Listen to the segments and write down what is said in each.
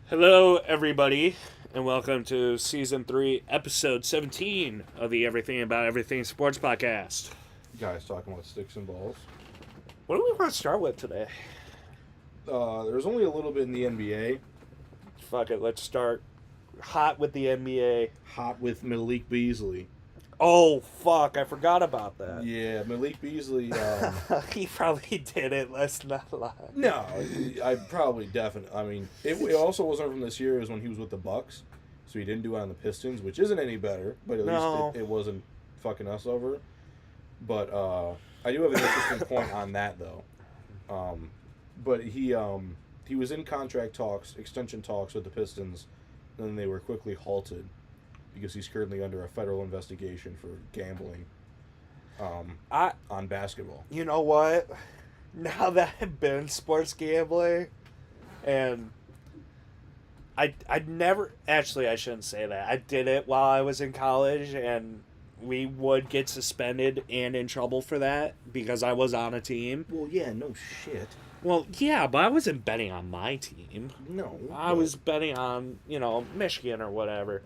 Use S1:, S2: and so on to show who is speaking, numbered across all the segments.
S1: Hello, everybody, and welcome to Season 3, Episode 17 of the Everything About Everything Sports Podcast.
S2: Guys talking about sticks and balls.
S1: What do we want to start with today?
S2: There's only a little bit in the NBA.
S1: Fuck it, let's start hot with the NBA.
S2: Hot with Malik Beasley.
S1: Oh, fuck, I forgot about that.
S2: Yeah, Malik Beasley.
S1: He probably did it, let's not lie.
S2: No, I probably definitely. I mean, it also wasn't from this year. It was when he was with the Bucks, so he didn't do it on the Pistons, which isn't any better. But at least it wasn't fucking us over. But I do have an interesting point on that though. But he was in contract talks, extension talks with the Pistons, and then they were quickly halted because he's currently under a federal investigation for gambling on basketball.
S1: You know what? Now that I've been sports gambling, and I never, actually I shouldn't say that. I did it while I was in college, and we would get suspended and in trouble for that because I was on a team.
S2: Well, yeah, no shit.
S1: Well, yeah, but I wasn't betting on my team.
S2: No.
S1: I was betting on, Michigan or whatever.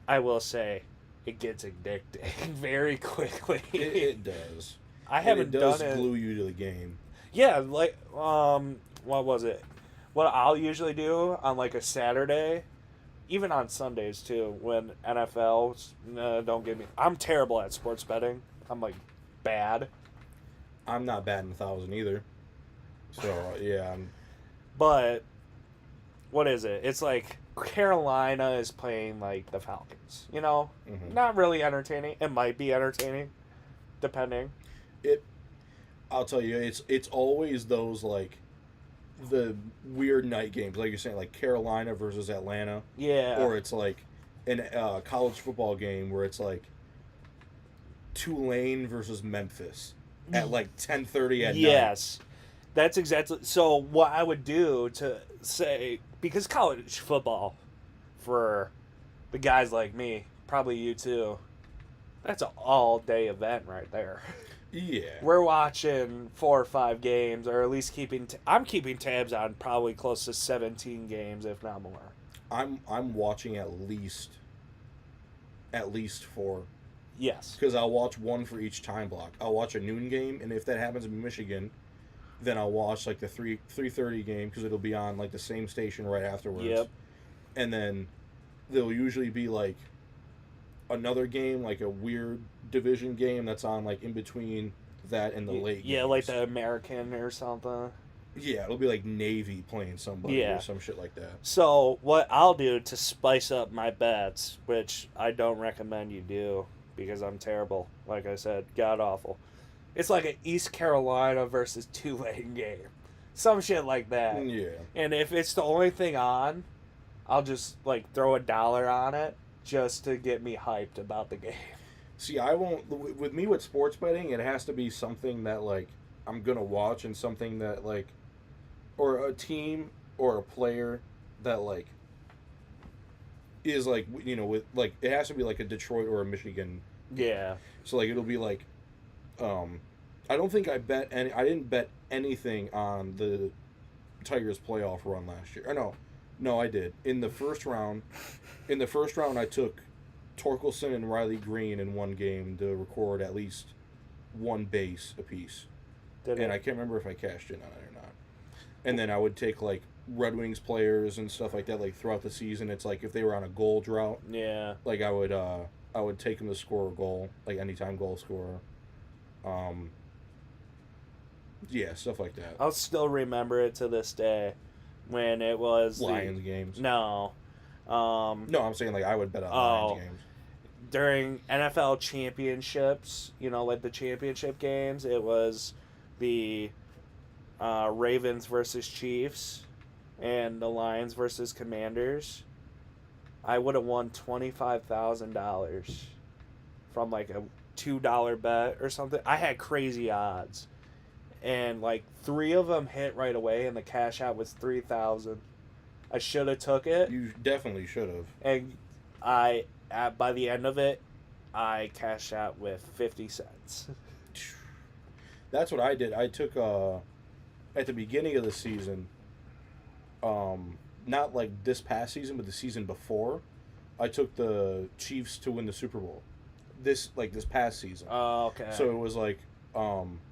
S1: I will say, it gets addicting very quickly.
S2: It does.
S1: I haven't
S2: done
S1: done it.
S2: Glue you to the game.
S1: Yeah, like, what was it? What I'll usually do on, like, a Saturday, even on Sundays, too, when NFL, don't get me... I'm terrible at sports betting. I'm, like, bad.
S2: I'm not batting 1,000 either. So, yeah.
S1: But, what is it? It's like Carolina is playing, like, the Falcons,
S2: Mm-hmm.
S1: Not really entertaining. It might be entertaining, depending.
S2: I'll tell you, it's always those, like, the weird night games, like you're saying, like Carolina versus Atlanta.
S1: Yeah.
S2: Or it's like a college football game where it's like Tulane versus Memphis at like 10:30 at night.
S1: Yes. That's exactly... So, what I would do to say... Because college football, for the guys like me, probably you too, that's an all-day event right there.
S2: Yeah.
S1: We're watching 4 or 5 games, or at least I'm keeping tabs on probably close to 17 games, if not more.
S2: I'm watching at least 4.
S1: Yes.
S2: Because I'll watch one for each time block. I'll watch a noon game, and if that happens in Michigan, then I'll watch like the 3:30 game because it'll be on like the same station right afterwards.
S1: Yep.
S2: And then there'll usually be like another game, like a weird division game that's on like in between that and the late
S1: Yeah,
S2: games.
S1: like the American or something.
S2: Yeah, it'll be like Navy playing somebody or some shit like that.
S1: So what I'll do to spice up my bets, which I don't recommend you do because I'm terrible, like I said, god awful. It's like an East Carolina versus Tulane game. Some shit like that.
S2: Yeah.
S1: And if it's the only thing on, I'll just like throw $1 on it just to get me hyped about the game.
S2: See, I won't. With me, with sports betting, it has to be something that like I'm gonna watch, and something that like, or a team or a player that like is like with like it has to be like a Detroit or a Michigan.
S1: Yeah.
S2: So like it'll be like, I don't think I didn't bet anything on the Tigers playoff run last year. Or no, I did. In the first round, I took Torkelson and Riley Green in one game to record at least one base apiece. And I can't remember if I cashed in on it or not. And then I would take like Red Wings players and stuff like that, like throughout the season. It's like if they were on a goal drought.
S1: Yeah.
S2: Like I would take them to score a goal, like anytime goal scorer. Yeah, stuff like that.
S1: I'll still remember it to this day when it was
S2: Lions games.
S1: No.
S2: No, I'm saying like I would bet on Lions games.
S1: During NFL championships, like the championship games, it was the Ravens versus Chiefs and the Lions versus Commanders. I would have won $25,000 from like a $2 bet or something. I had crazy odds. And like 3 of them hit right away, and the cash out was $3,000. I should have took it.
S2: You definitely should have.
S1: And by the end of it, I cashed out with 50 cents.
S2: That's what I did. I took at the beginning of the season, not like this past season, but the season before, I took the Chiefs to win the Super Bowl. This past season.
S1: Oh, okay.
S2: So it was like,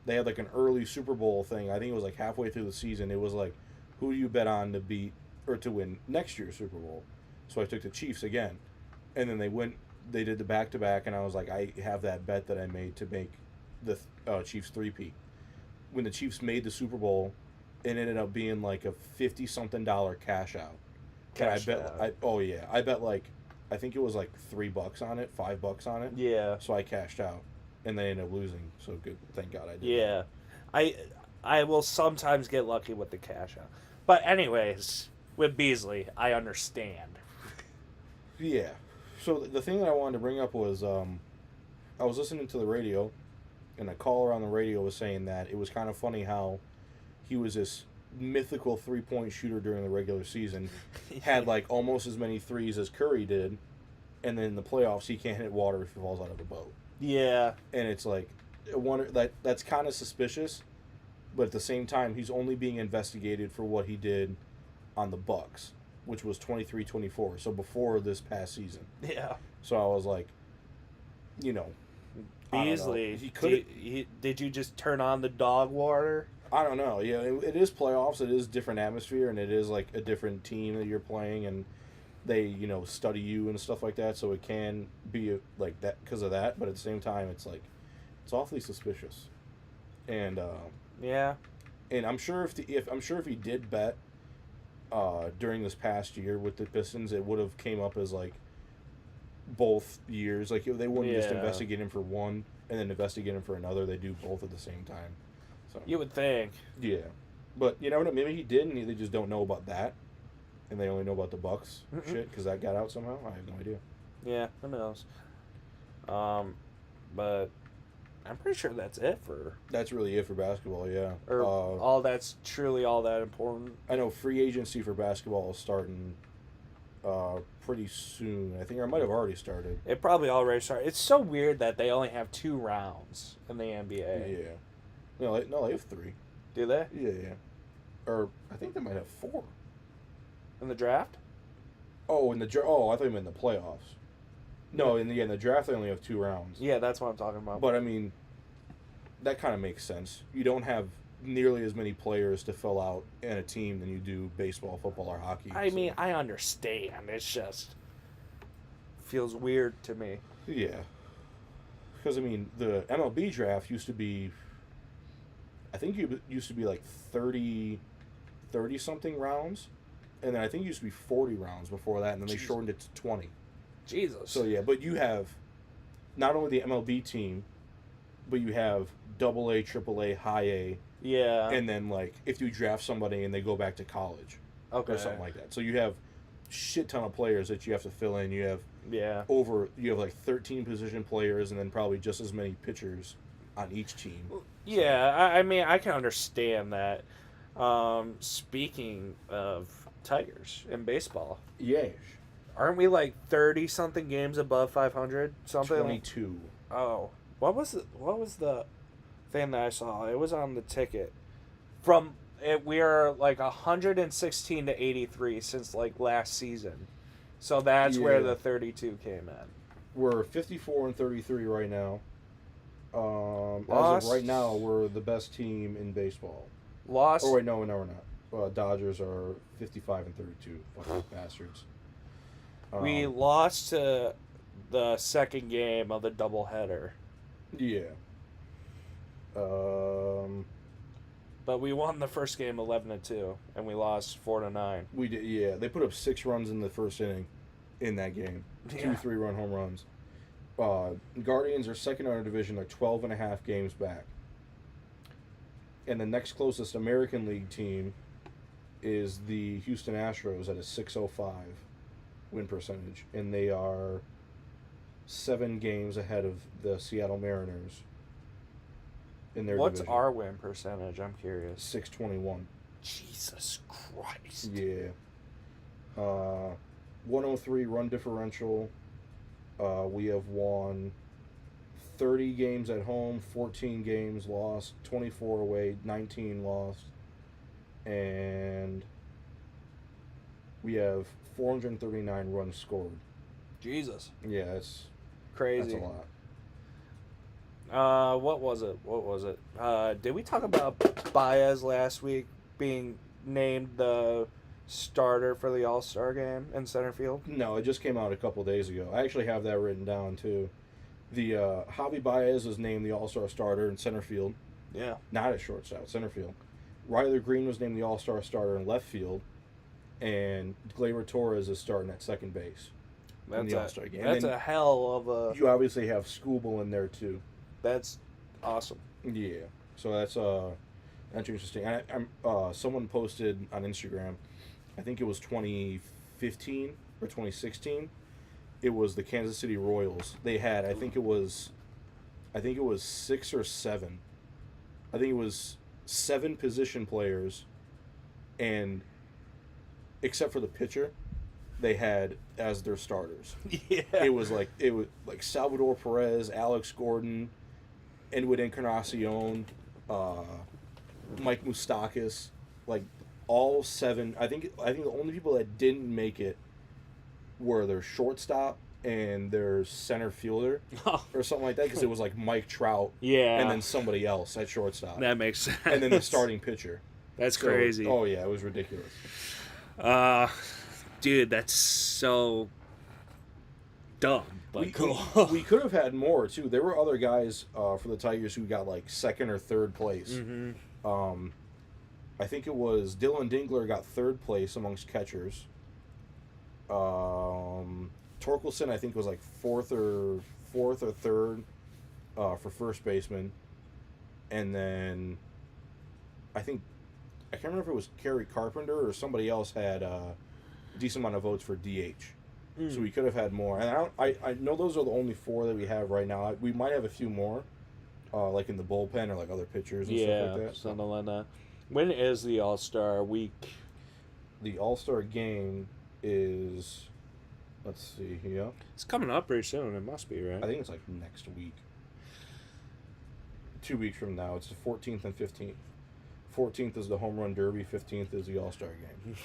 S2: they had like an early Super Bowl thing. I think it was like halfway through the season. It was like, who do you bet on to beat or to win next year's Super Bowl? So I took the Chiefs again, and then they did the back-to-back, and I was like, I have that bet that I made to make the Chiefs three-peat. When the Chiefs made the Super Bowl, it ended up being like a $50-something cash out. I bet like, I think it was like $3 on it, $5 on it.
S1: Yeah.
S2: So I cashed out, and they ended up losing. So good, thank God I did.
S1: Yeah, I will sometimes get lucky with the cash out, but anyways, with Beasley, I understand.
S2: Yeah. So the thing that I wanted to bring up was, I was listening to the radio, and a caller on the radio was saying that it was kind of funny how he was this mythical 3-point shooter during the regular season, had like almost as many threes as Curry did, and then in the playoffs he can't hit water if he falls out of a boat.
S1: Yeah.
S2: And it's like, that's kind of suspicious, but at the same time he's only being investigated for what he did on the Bucks, which was 23-24, so before this past season.
S1: Yeah.
S2: So I was like,
S1: Beasley,
S2: he could.
S1: Did you just turn on the dog water?
S2: I don't know. Yeah, it is playoffs. It is different atmosphere, and it is like a different team that you're playing, and they study you and stuff like that. So it can be like that because of that. But at the same time, it's like it's awfully suspicious. And
S1: yeah.
S2: And I'm sure if he did bet during this past year with the Pistons, it would have came up as like both years. Like they wouldn't just investigate him for one and then investigate him for another. They do both at the same time. So
S1: you would think.
S2: Yeah, but you never know. Maybe he did, and they just don't know about that, and they only know about the Bucks shit because that got out somehow. I have no idea.
S1: Yeah, who knows? But I'm pretty sure that's it for.
S2: That's really it for basketball. Yeah.
S1: Or all that's truly all that important.
S2: I know free agency for basketball is starting pretty soon. I think I might have already started.
S1: It probably already started. It's so weird that they only have 2 rounds in the NBA.
S2: Yeah. No, they have 3.
S1: Do they?
S2: Yeah. Or I think they might have 4.
S1: In the draft?
S2: Oh, I thought you meant in the playoffs. No, in the draft they only have 2 rounds.
S1: Yeah, that's what I'm talking about.
S2: But I mean, that kind of makes sense. You don't have nearly as many players to fill out in a team than you do baseball, football, or hockey.
S1: I mean, I understand. It's just feels weird to me.
S2: Yeah. Because I mean, the MLB draft used to be, I think it used to be like 30 something rounds, and then I think it used to be 40 rounds before that, and then they shortened it to 20.
S1: Jesus.
S2: So yeah, but you have not only the MLB team, but you have AA, AAA, High A.
S1: Yeah.
S2: And then like if you draft somebody and they go back to college,
S1: okay,
S2: or something like that. So you have shit ton of players that you have to fill in. You have like 13 position players, and then probably just as many pitchers on each team.
S1: Yeah, I mean I can understand that. Speaking of Tigers in baseball,
S2: yes.
S1: Aren't we like 30 something games above 500 something?
S2: 22.
S1: Oh, what was the thing that I saw? It was on the ticket. From it, we are like 116 to 83 since like last season, so that's where the 32 came in.
S2: We're 54-33 right now. As of right now, we're the best team in baseball.
S1: Lost.
S2: Oh wait, no, we're not. Dodgers are 55-32. Fucking bastards.
S1: We lost to the second game of the doubleheader.
S2: Yeah.
S1: But we won the first game 11-2, and we lost 4-9.
S2: We did, yeah. They put up 6 runs in the first inning, in that game. 2 3-run home runs. Guardians are second in our division. They're 12.5 games back. And the next closest American League team is the Houston Astros at a .605 win percentage, and they are 7 games ahead of the Seattle Mariners in their
S1: What's
S2: division.
S1: our win percentage? I'm curious.
S2: .621.
S1: Jesus Christ.
S2: Yeah. 103 run differential. We have won 30 games at home, 14 games lost, 24 away, 19 lost, and we have 439 runs scored.
S1: Jesus.
S2: Yeah, that's
S1: crazy.
S2: That's a lot.
S1: What was it? Did we talk about Baez last week being named the starter for the All-Star game in center field?
S2: No, it just came out a couple days ago. I actually have that written down too. The Javi Baez was named the All-Star starter in center field.
S1: Yeah.
S2: Not at shortstop, center field. Ryler Green was named the All-Star starter in left field, and Gleyber Torres is starting at second base in the All-Star game.
S1: That's a hell of a...
S2: You obviously have Skubal in there too.
S1: That's awesome.
S2: Yeah. So that's interesting. Someone posted on Instagram, I think it was 2015 or 2016. It was the Kansas City Royals. They had, I think it was 6 or 7. I think it was 7 position players, and except for the pitcher, they had as their starters.
S1: Yeah.
S2: It was like Salvador Perez, Alex Gordon, Edwin Encarnacion, Mike Moustakas, like all 7. I think the only people that didn't make it were their shortstop and their center fielder or something like that, because it was like Mike Trout,
S1: yeah,
S2: and then somebody else at shortstop.
S1: That makes sense.
S2: And then the starting pitcher.
S1: That's crazy.
S2: Oh yeah, it was ridiculous.
S1: Dude, that's so dumb. But cool.
S2: We could have had more too. There were other guys for the Tigers who got like 2nd or 3rd place.
S1: Mm-hmm.
S2: I think it was Dylan Dingler got 3rd place amongst catchers. Torkelson, I think, was like 4th or 3rd for first baseman, and then I can't remember if it was Kerry Carpenter or somebody else had a decent amount of votes for DH. So we could have had more, and I know those are the only 4 that we have right now. We might have a few more, like in the bullpen or like other pitchers and stuff like that.
S1: Something like that. When is the All-Star week?
S2: The All-Star game is, let's see here.
S1: It's coming up pretty soon. It must be, right?
S2: I think it's like next week. 2 weeks from now. It's the 14th and 15th. 14th is the Home Run Derby. 15th is the All-Star game.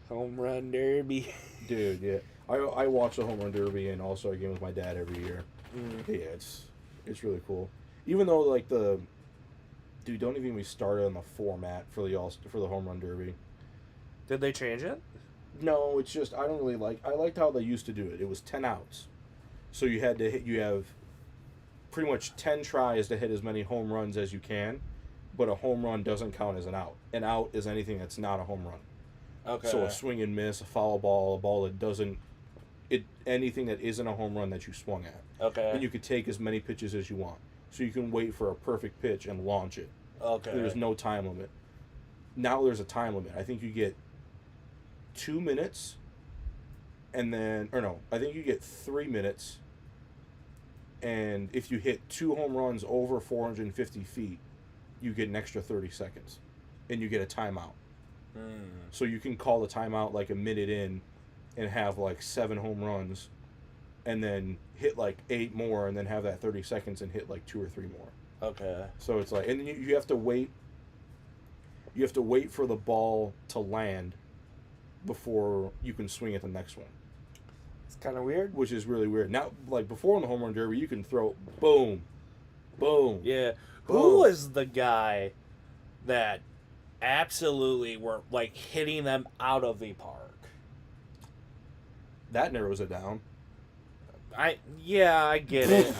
S1: Home Run Derby.
S2: Dude, yeah. I watch the Home Run Derby and All-Star game with my dad every year. Yeah, it's really cool. Even though like don't even get me started on the format for the Home Run Derby.
S1: Did they change it?
S2: No, it's just I liked how they used to do it. It was 10 outs. So you have pretty much 10 tries to hit as many home runs as you can, but a home run doesn't count as an out. An out is anything that's not a home run.
S1: Okay.
S2: So a swing and miss, a foul ball, a ball that doesn't anything that isn't a home run that you swung at.
S1: Okay.
S2: And you could take as many pitches as you want. So you can wait for a perfect pitch and launch it.
S1: Okay.
S2: There's no time limit. Now there's a time limit. I think you get 2 minutes, and then, I think you get 3 minutes, and if you hit 2 home runs over 450 feet, you get an extra 30 seconds, and you get a timeout. So you can call the timeout like a minute in, and have like 7 home runs, and then hit like 8 more, and then have that 30 seconds and hit like 2 or 3 more.
S1: Okay.
S2: So it's like, and then you have to wait. You have to wait for the ball to land before you can swing at the next one.
S1: It's kind of weird.
S2: Which is really weird. Now, like before in the Home Run Derby, you can throw boom, boom.
S1: Yeah.
S2: Boom.
S1: Who was the guy that absolutely were like hitting them out of the park?
S2: That narrows it down.
S1: I get it.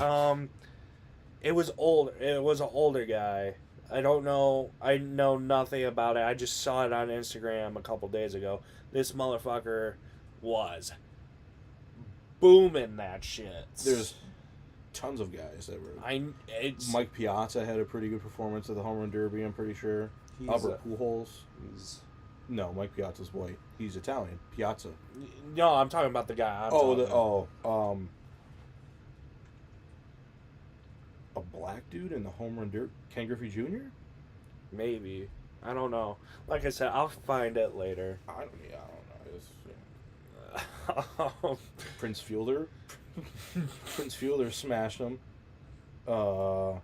S1: It was old. It was an older guy. I don't know. I know nothing about it. I just saw it on Instagram a couple days ago. This motherfucker was booming that shit.
S2: There's tons of guys that were. Mike Piazza had a pretty good performance at the Home Run Derby, I'm pretty sure. Albert Pujols. No, Mike Piazza's white. He's Italian. Piazza.
S1: No, I'm talking about the guy.
S2: A black dude in the Home Run Derby? Ken Griffey Jr.?
S1: Maybe. I don't know. Like I said, I'll find it later.
S2: I don't know. Prince Fielder? Prince Fielder smashed him. Pause.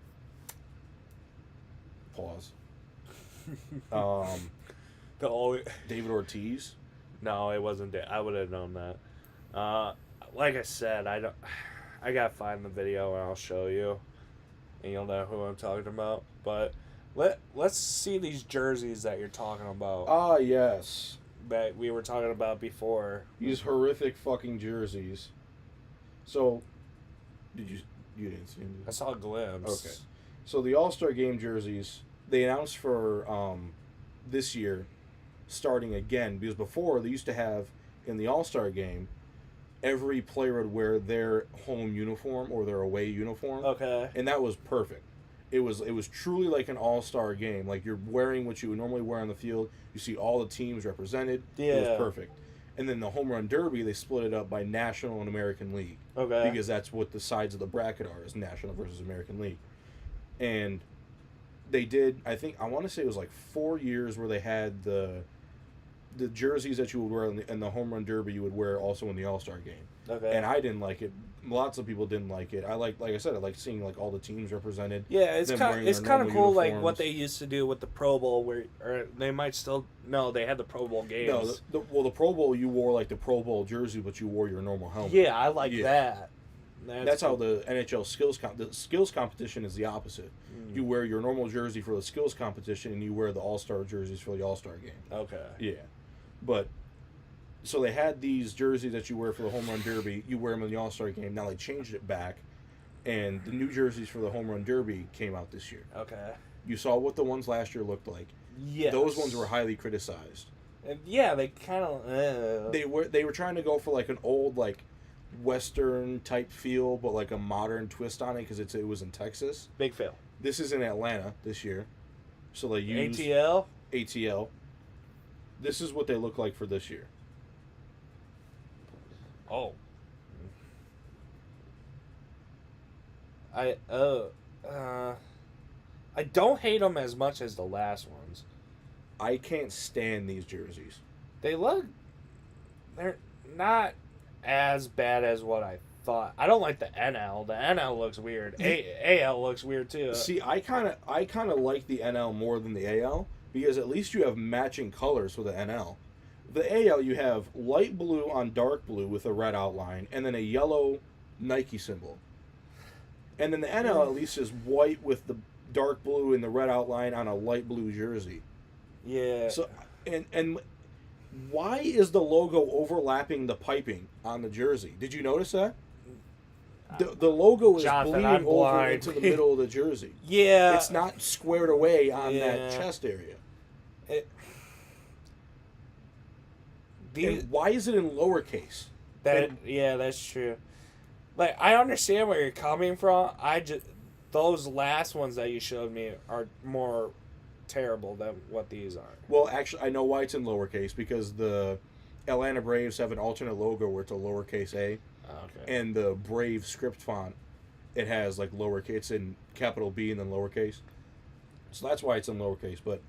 S1: David
S2: Ortiz.
S1: No, it wasn't. I would have known that. Like I said, I don't. I gotta find the video and I'll show you, and you'll know who I'm talking about. But let's see these jerseys that you're talking about.
S2: Ah, yes.
S1: That we were talking about before.
S2: These horrific fucking jerseys. So, you didn't see them?
S1: I saw a glimpse.
S2: Okay. So the All-Star Game jerseys, they announced for this year, starting again, because before they used to have in the All-Star Game, every player would wear their home uniform or their away uniform.
S1: Okay.
S2: And that was perfect. It was truly like an all-star game. Like you're wearing what you would normally wear on the field. You see all the teams represented.
S1: Yeah.
S2: It was perfect. And then the Home Run Derby, they split it up by National and American League.
S1: Okay.
S2: Because that's what the sides of the bracket are, is National versus American League. And they did, I want to say it was like 4 years where they had the jerseys that you would wear in the Home Run Derby you would wear also in the All-Star Game.
S1: Okay.
S2: And I didn't like it. Lots of people didn't like it. Like I said, I like seeing like all the teams represented.
S1: Yeah, it's kind of cool, like what they used to do with the Pro Bowl, where or they might still they had the Pro Bowl games.
S2: No, the Pro Bowl you wore like the Pro Bowl jersey, but you wore your normal helmet.
S1: Yeah, I like that.
S2: That's cool. How the NHL skills competition is the opposite. You wear your normal jersey for the skills competition, and you wear the All-Star jerseys for the All-Star game.
S1: Okay.
S2: Yeah, but. So they had these jerseys that you wear for the Home Run Derby. You wear them in the All-Star Game. Now they changed it back, and the new jerseys for the Home Run Derby came out this year.
S1: Okay.
S2: You saw what the ones last year looked like.
S1: Yes.
S2: Those ones were highly criticized.
S1: And yeah, they kind of.
S2: They were trying to go for like an old like Western type feel, but like a modern twist on it because it was in Texas.
S1: Big fail.
S2: This is in Atlanta this year, so they used ATL. This is what they look like for this year.
S1: Oh. I don't hate them as much as the last ones.
S2: I can't stand these jerseys.
S1: They're not as bad as what I thought. I don't like the NL. The NL looks weird. AL looks weird too.
S2: See, I kind of like the NL more than the AL because at least you have matching colors for the NL. The AL, you have light blue on dark blue with a red outline, and then a yellow Nike symbol. And then the NL at least is white with the dark blue and the red outline on a light blue jersey.
S1: Yeah.
S2: So, and why is the logo overlapping the piping on the jersey? Did you notice that? The logo is bleeding over into the middle of the jersey.
S1: Yeah.
S2: It's not squared away on that chest area. And why is it in lowercase?
S1: That's true. Like, I understand where you're coming from. Those last ones that you showed me are more terrible than what these are.
S2: Well, actually, I know why it's in lowercase because the Atlanta Braves have an alternate logo where it's a lowercase a.
S1: Okay.
S2: And the Brave script font, it has like lowercase, it's in capital B and then lowercase. So that's why it's in lowercase. But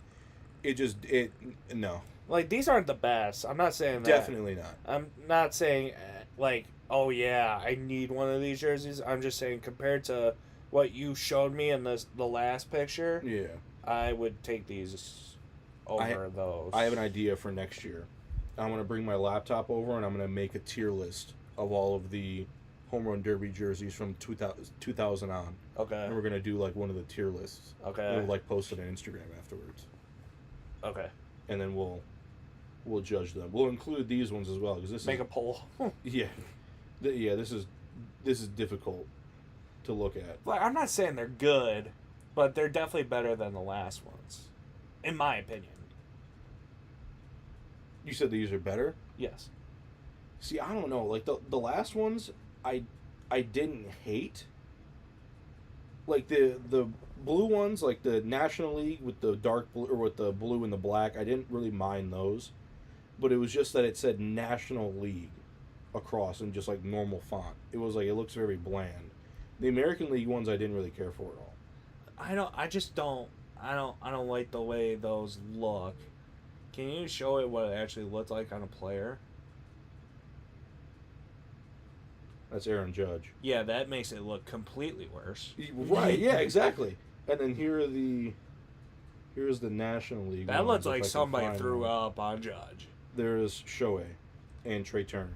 S2: no.
S1: Like, these aren't the best. I'm not saying that.
S2: Definitely not.
S1: I'm not saying, like, oh, yeah, I need one of these jerseys. I'm just saying, compared to what you showed me in the last picture, I would take these over those. I
S2: have an idea for next year. I'm going to bring my laptop over, and I'm going to make a tier list of all of the Home Run Derby jerseys from 2000 on.
S1: Okay.
S2: And we're going to do, like, one of the tier lists.
S1: Okay.
S2: And we'll, like, post it on Instagram afterwards.
S1: Okay.
S2: And then we'll judge them. We'll include these ones as well because this
S1: make a poll.
S2: Yeah, this is difficult to look at.
S1: Like, I'm not saying they're good, but they're definitely better than the last ones, in my opinion.
S2: You said these are better?
S1: Yes.
S2: See, I don't know. Like the last ones, I didn't hate. Like the blue ones, like the National League with the dark blue or with the blue and the black, I didn't really mind those. But it was just that it said National League across in just like normal font. It was like it looks very bland. The American League ones I didn't really care for at all.
S1: I don't like the way those look. Can you show it what it actually looked like on a player?
S2: That's Aaron Judge.
S1: Yeah, that makes it look completely worse.
S2: Right, yeah, exactly. And then here's the National League.
S1: That looks like somebody threw up on Judge.
S2: there's Shohei and Trey Turner.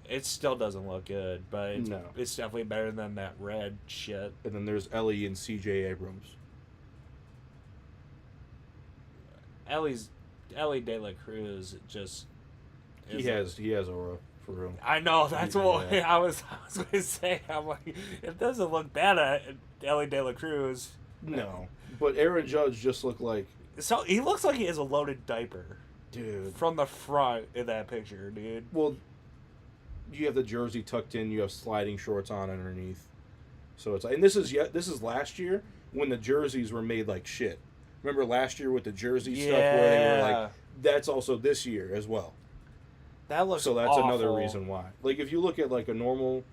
S1: It still doesn't look good, but it's definitely better than that red shit.
S2: And then there's Ellie and C.J. Abrams.
S1: Ellie De La Cruz just...
S2: He has aura, for real.
S1: I know, that's what I was going to say. I'm like, it doesn't look bad at Ellie De La Cruz.
S2: No. But Aaron Judge just looked like...
S1: So, he looks like he has a loaded diaper.
S2: Dude.
S1: From the front in that picture, dude.
S2: Well, you have the jersey tucked in, you have sliding shorts on underneath. So it's... And this is last year when the jerseys were made like shit. Remember last year with the jersey stuff where they were like... That's also this year as well.
S1: That looks
S2: So that's
S1: awful.
S2: another reason why. Like, if you look at, like, a normal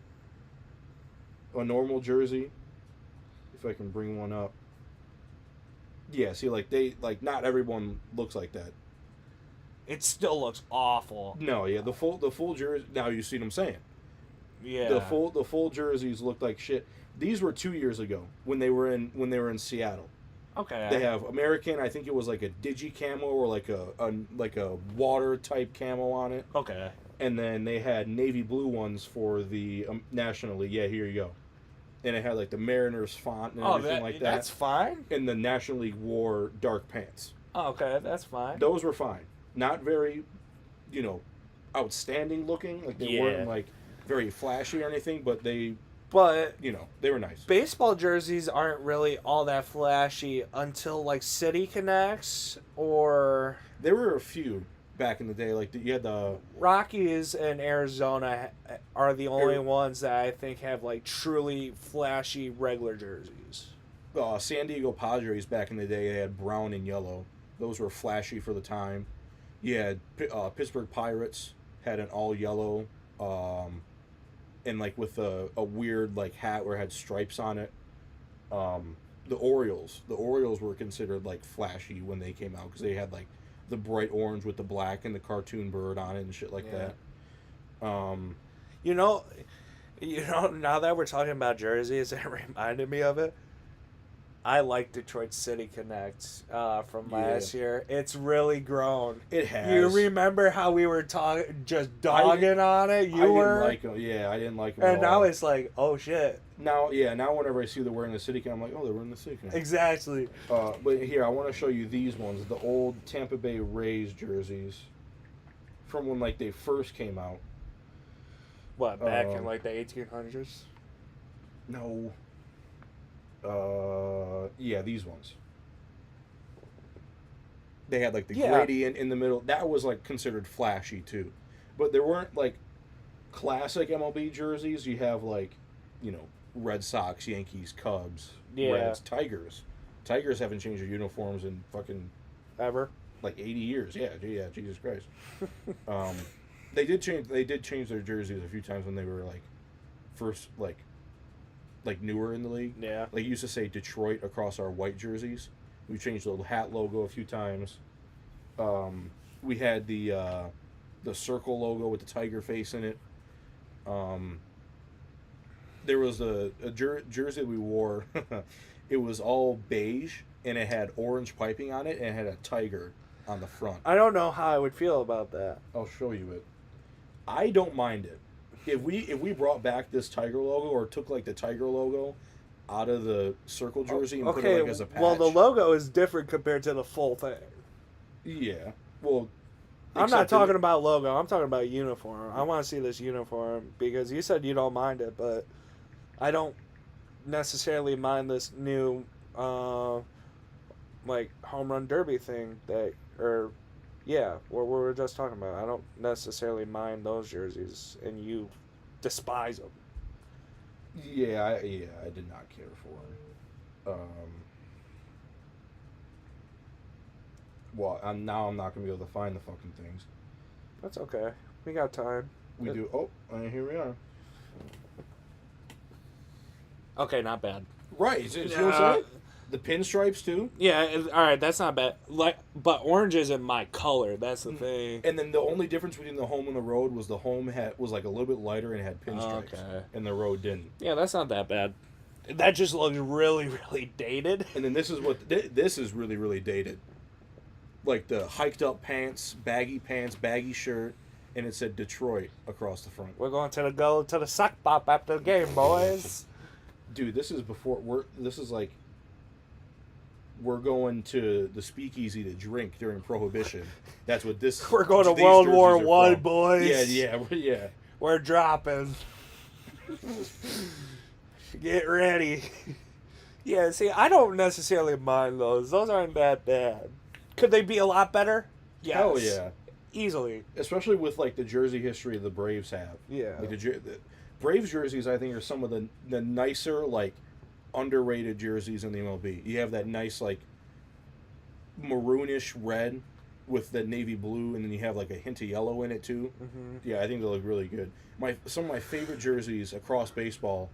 S2: jersey, if I can bring one up. Yeah, see, like, not everyone looks like that.
S1: It still looks awful.
S2: No, yeah, the full jersey, now you see what I'm saying.
S1: Yeah.
S2: The full jerseys look like shit. These were 2 years ago when they were in Seattle.
S1: Okay.
S2: They have American, I think it was like a digi camo or like a water type camo on it.
S1: Okay.
S2: And then they had navy blue ones for the National League. Yeah, here you go. And it had like the Mariners font and everything like that.
S1: That's fine.
S2: And the National League wore dark pants.
S1: Oh, okay, that's fine.
S2: Those were fine. Not very, outstanding looking. Like they weren't like very flashy or anything, but they were nice.
S1: Baseball jerseys aren't really all that flashy until like City Connects or...
S2: There were a few back in the day. Like you had the...
S1: Rockies and Arizona are the only ones that I think have like truly flashy regular jerseys.
S2: San Diego Padres back in the day, they had brown and yellow. Those were flashy for the time. You had Pittsburgh Pirates had an all yellow, and like with a weird like hat where it had stripes on it. The Orioles were considered like flashy when they came out because they had like the bright orange with the black and the cartoon bird on it and shit like that.
S1: Now that we're talking about jerseys, it reminded me of it. I like Detroit City Connect from last year. It's really grown.
S2: It has.
S1: You remember how we were just dogging on it?
S2: I didn't like them. Yeah, I didn't like them.
S1: And now it's like, oh shit.
S2: Now whenever I see they're wearing the City Connect, I'm like, oh, they're wearing the City Connect.
S1: Exactly.
S2: But here, I want to show you these ones, the old Tampa Bay Rays jerseys from when like they first came out.
S1: What, back in like the 1800s?
S2: No. Yeah, these ones. They had like the gradient in the middle. That was like considered flashy too, but there weren't like classic MLB jerseys. You have like, Red Sox, Yankees, Cubs, Reds, Tigers. Tigers haven't changed their uniforms in fucking
S1: ever,
S2: like 80 years. Yeah, Jesus Christ. They did change their jerseys a few times when they were like first like newer in the league.
S1: Yeah.
S2: Like, it used to say Detroit across our white jerseys. We changed the hat logo a few times. We had the circle logo with the tiger face in it. There was a jersey we wore. It was all beige, and it had orange piping on it, and it had a tiger on the front.
S1: I don't know how I would feel about that.
S2: I'll show you it. I don't mind it. If we brought back this tiger logo or took like the tiger logo out of the circle jersey and put it like as a patch.
S1: Well, the logo is different compared to the full thing.
S2: Yeah. Well,
S1: I'm not talking about logo. I'm talking about uniform. I want to see this uniform because you said you don't mind it, but I don't necessarily mind this new like home run derby thing what we were just talking about. I don't necessarily mind those jerseys, and you despise them.
S2: Yeah, I did not care for them. I'm not going to be able to find the fucking things.
S1: That's okay. We got time.
S2: We do. Oh, and here we are.
S1: Okay, not bad.
S2: Right. You know what I'm saying? The pinstripes too.
S1: Yeah, all right, that's not bad. But orange isn't my color. That's the thing.
S2: And then the only difference between the home and the road was the home was like a little bit lighter and had pinstripes, and the road didn't.
S1: Yeah, that's not that bad. That just looks really, really dated.
S2: And then this is really, really dated. like the hiked up pants, baggy shirt, and it said Detroit across the front.
S1: We're going to go to the sock pop after the game, boys.
S2: Dude, this is before we're going to the speakeasy to drink during Prohibition. That's what this.
S1: We're going to World War I, boys.
S2: Yeah.
S1: We're dropping. Get ready. Yeah, see, I don't necessarily mind those. Those aren't that bad. Could they be a lot better? Yes.
S2: Hell yeah.
S1: Easily.
S2: Especially with, like, the jersey history the Braves have.
S1: Yeah.
S2: Like, the Braves jerseys, I think, are some of the nicer, like, underrated jerseys in the MLB. You have that nice, like, maroonish red with the navy blue, and then you have, like, a hint of yellow in it, too.
S1: Mm-hmm.
S2: Yeah, I think they look really good. Some of my favorite jerseys across baseball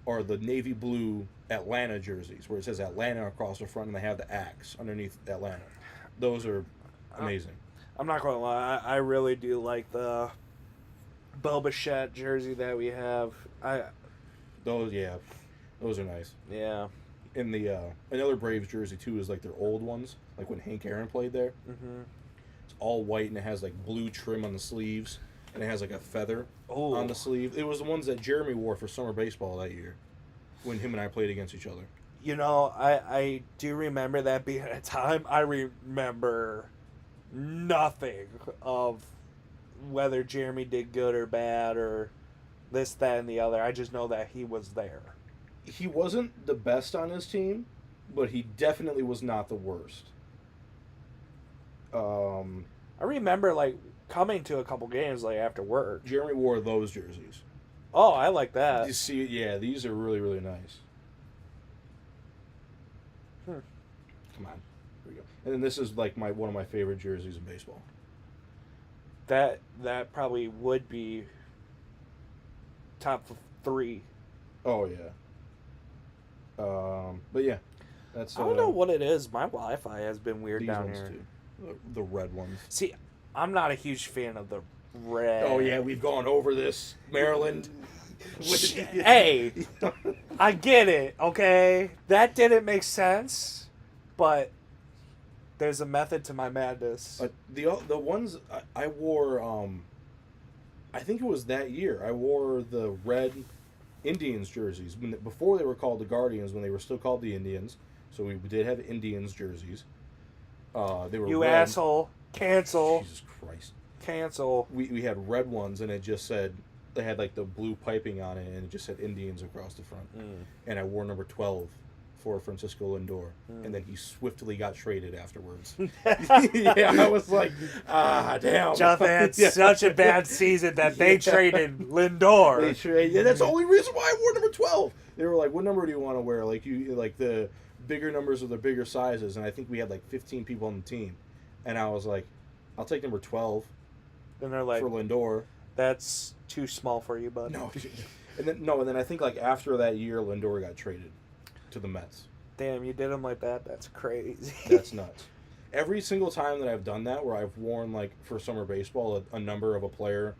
S2: are the navy blue Atlanta jerseys, where it says Atlanta across the front, and they have the axe underneath Atlanta. Those are amazing.
S1: I'm not going to lie. I really do like the Bo Bichette jersey that we have.
S2: Those are nice.
S1: Yeah.
S2: And the another Braves jersey too is like their old ones, like when Hank Aaron played there.
S1: Mm-hmm.
S2: It's all white and it has like blue trim on the sleeves, and it has like a feather on the sleeve. It was the ones that Jeremy wore for summer baseball that year, when him and I played against each other.
S1: You know, I do remember that being a time. I remember nothing of whether Jeremy did good or bad or this, that, and the other. I just know that he was there.
S2: He wasn't the best on his team, but he definitely was not the worst.
S1: I remember, like, coming to a couple games, like, after work.
S2: Jeremy wore those jerseys.
S1: Oh, I like that.
S2: You see, yeah, these are really, really nice. Come on. Here we go. And then this is, like, one of my favorite jerseys in baseball.
S1: That probably would be top 3.
S2: Oh, yeah. But yeah, that's.
S1: I don't know what it is. My Wi-Fi has been weird
S2: these
S1: down
S2: ones
S1: here.
S2: Too. The red ones.
S1: See, I'm not a huge fan of the red.
S2: Oh yeah, we've gone over this, Maryland.
S1: Hey, I get it. Okay, that didn't make sense, but there's a method to my madness.
S2: The ones I wore, I think it was that year. I wore the red Indians jerseys before they were called the Guardians, when they were still called the Indians. So we did have Indians jerseys. They were
S1: you
S2: red.
S1: Asshole. Cancel.
S2: Jesus Christ.
S1: Cancel.
S2: We had red ones, and it just said, they had like the blue piping on it, and it just said Indians across the front. And I wore number 12 for Francisco Lindor, and then he swiftly got traded afterwards. Yeah, I was like, damn.
S1: Jonathan had such a bad season that they traded Lindor.
S2: That's the only reason why I wore number 12. They were like, what number do you want to wear? Like, you like the bigger numbers of the bigger sizes, and I think we had like 15 people on the team. And I was like, I'll take number 12.
S1: And they're like,
S2: for Lindor.
S1: That's too small for you, bud.
S2: No. And then I think like after that year, Lindor got traded to the Mets.
S1: Damn, you did him like that? That's crazy.
S2: That's nuts. Every single time that I've done that, where I've worn, like, for summer baseball, a number of a player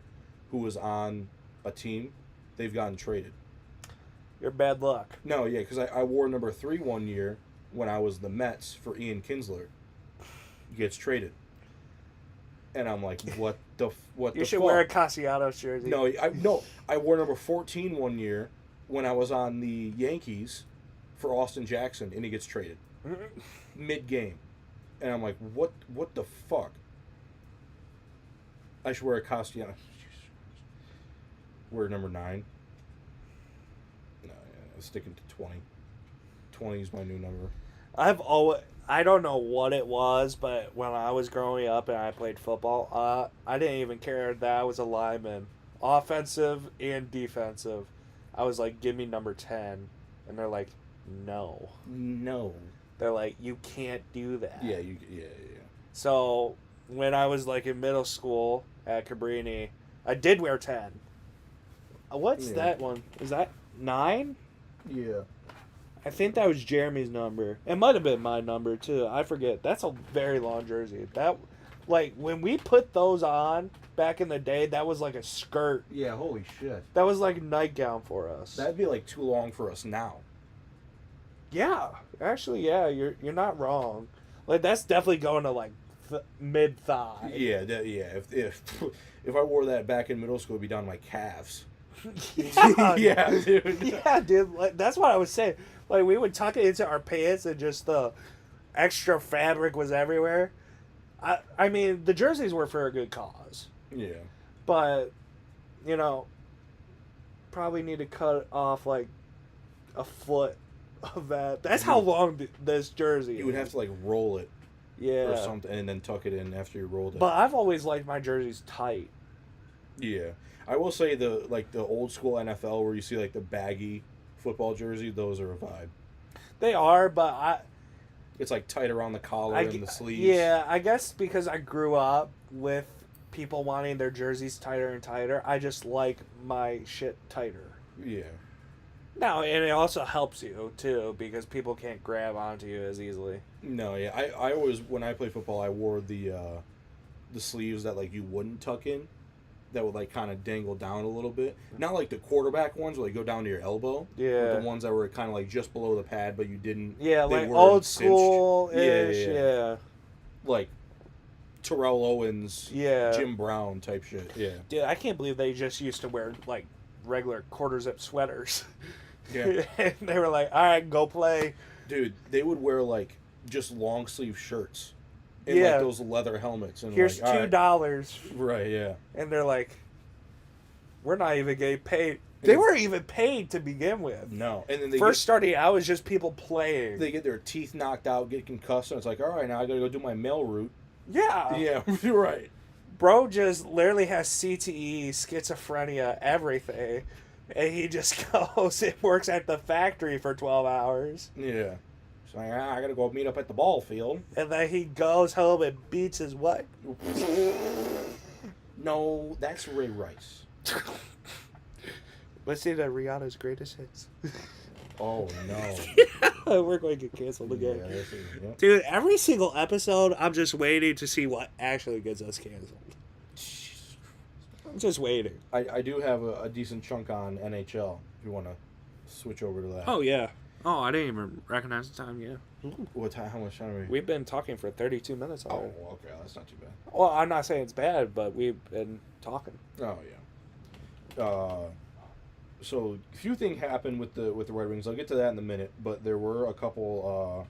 S2: who was on a team, they've gotten traded.
S1: You're bad luck.
S2: No, yeah, because I wore number 3 one year when I was the Mets for Ian Kinsler. He gets traded. And I'm like, what the fuck?
S1: You should wear a Castellanos jersey.
S2: No, I wore number 14 one year when I was on the Yankees for Austin Jackson, and he gets traded mid-game. And I'm like, what the fuck? I should wear a Castellanos. Wear number 9. No, yeah, I'm sticking to 20. 20 is my new number.
S1: I don't know what it was, but when I was growing up and I played football, I didn't even care that I was a lineman. Offensive and defensive. I was like, give me number 10. And they're like, no. They're like, you can't do that.
S2: Yeah.
S1: So when I was like in middle school at Cabrini, I did wear 10. What's that one? Is that 9?
S2: Yeah.
S1: I think that was Jeremy's number. It might have been my number too. I forget. That's a very long jersey. That, like, when we put those on back in the day, that was like a skirt.
S2: Yeah, holy shit.
S1: That was like a nightgown for us.
S2: That'd be like too long for us now.
S1: Yeah, actually, yeah, you're not wrong. Like, that's definitely going to like mid thigh.
S2: Yeah, if I wore that back in middle school, it'd be down to my calves.
S1: Yeah,
S2: Yeah, dude.
S1: Yeah, dude. Like, that's what I was saying. Like, we would tuck it into our pants and just the extra fabric was everywhere. I mean, the jerseys were for a good cause.
S2: Yeah.
S1: But, you know, probably need to cut off, like, a foot of that. That's how long this jersey is.
S2: You would have to, like, roll it
S1: Yeah.
S2: or something and then tuck it in after you rolled it.
S1: But I've always liked my jerseys tight.
S2: Yeah. I will say the old school NFL where you see, like, the baggy football jersey, those are a vibe.
S1: They are, but
S2: It's, like, tight around the collar and the sleeves.
S1: Yeah, I guess because I grew up with people wanting their jerseys tighter and tighter, I just like my shit tighter.
S2: Yeah.
S1: Now, and it also helps you, too, because people can't grab onto you as easily.
S2: No, yeah. I always, when I played football, I wore the sleeves that, like, you wouldn't tuck in. That would, like, kind of dangle down a little bit. Not like the quarterback ones where they go down to your elbow.
S1: Yeah.
S2: But the ones that were kind of, like, just below the pad, but you didn't.
S1: Yeah,
S2: they
S1: like
S2: weren't
S1: old
S2: cinched.
S1: school-ish,
S2: Yeah.
S1: yeah.
S2: Like Terrell Owens,
S1: Yeah.
S2: Jim Brown type shit. Yeah.
S1: Dude, I can't believe they just used to wear, like, regular quarter-zip sweaters.
S2: Yeah.
S1: And they were like, all right, go play.
S2: Dude, they would wear, like, just long sleeve shirts. And,
S1: Yeah.
S2: like, those leather helmets. And
S1: Here's
S2: like, all
S1: $2.
S2: Right, yeah.
S1: And they're like, we're not even getting paid. They weren't even paid to begin with.
S2: No. And then they
S1: First starting out was just people playing.
S2: they get their teeth knocked out, get concussed, and it's like, all right, now I gotta go do my mail route.
S1: Yeah.
S2: Yeah, you're right.
S1: Bro just literally has CTE, schizophrenia, everything. And he just goes and works at the factory for 12 hours.
S2: Yeah. So I gotta go meet up at the ball field.
S1: And then he goes home and beats his wife.
S2: No, that's Ray Rice.
S1: Let's see that Rihanna's greatest hits.
S2: Oh no.
S1: We're going to get canceled again.
S2: Yeah, this is, yep.
S1: Dude, every single episode, I'm just waiting to see what actually gets us canceled. I'm just waiting.
S2: I do have a decent chunk on NHL if you want to switch over to that.
S1: Oh, yeah. Oh, I didn't even recognize the time, yeah.
S2: What time? How much time are we?
S1: We've been talking for 32 minutes
S2: Oh,
S1: already.
S2: okay. That's not too bad.
S1: Well, I'm not saying it's bad, but we've been talking.
S2: Oh yeah. So a few things happened with the Red Wings. I'll get to that in a minute, but there were a couple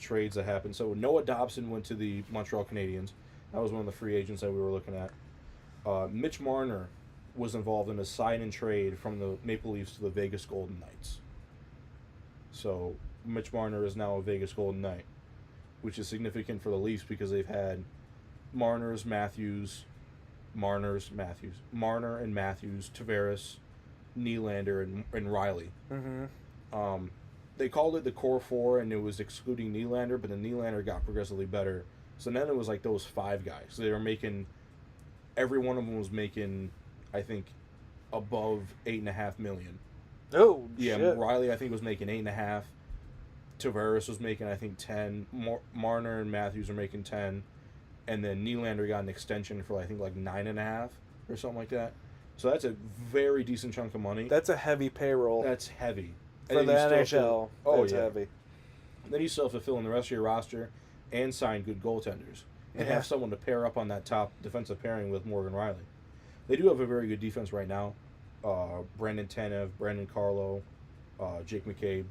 S2: trades that happened. So Noah Dobson went to the Montreal Canadiens. That was one of the free agents that we were looking at. Mitch Marner was involved in a sign and trade from the Maple Leafs to the Vegas Golden Knights. So Mitch Marner is now a Vegas Golden Knight, which is significant for the Leafs because they've had Marner and Matthews, Tavares, Nylander, and Riley.
S1: Mm-hmm.
S2: They called it the core four, and it was excluding Nylander, but then Nylander got progressively better. So then it was like those five guys. So they were making, every one of them was making, I think, above $8.5 million.
S1: Oh,
S2: Yeah,
S1: shit.
S2: Riley I think was making 8.5. Tavares was making I think 10. Marner and Matthews are making 10, and then Nylander got an extension for I think like 9.5 or something like that. So that's a very decent chunk of money.
S1: That's a heavy payroll.
S2: That's heavy
S1: For
S2: And
S1: the
S2: then you still
S1: NHL,
S2: have to-
S1: that's heavy.
S2: Then you still have to fill in the rest of your roster and sign good goaltenders and
S1: Yeah.
S2: have someone to pair up on that top defensive pairing with Morgan Riley. They do have a very good defense right now. Brandon Tanev, Brandon Carlo, Jake McCabe,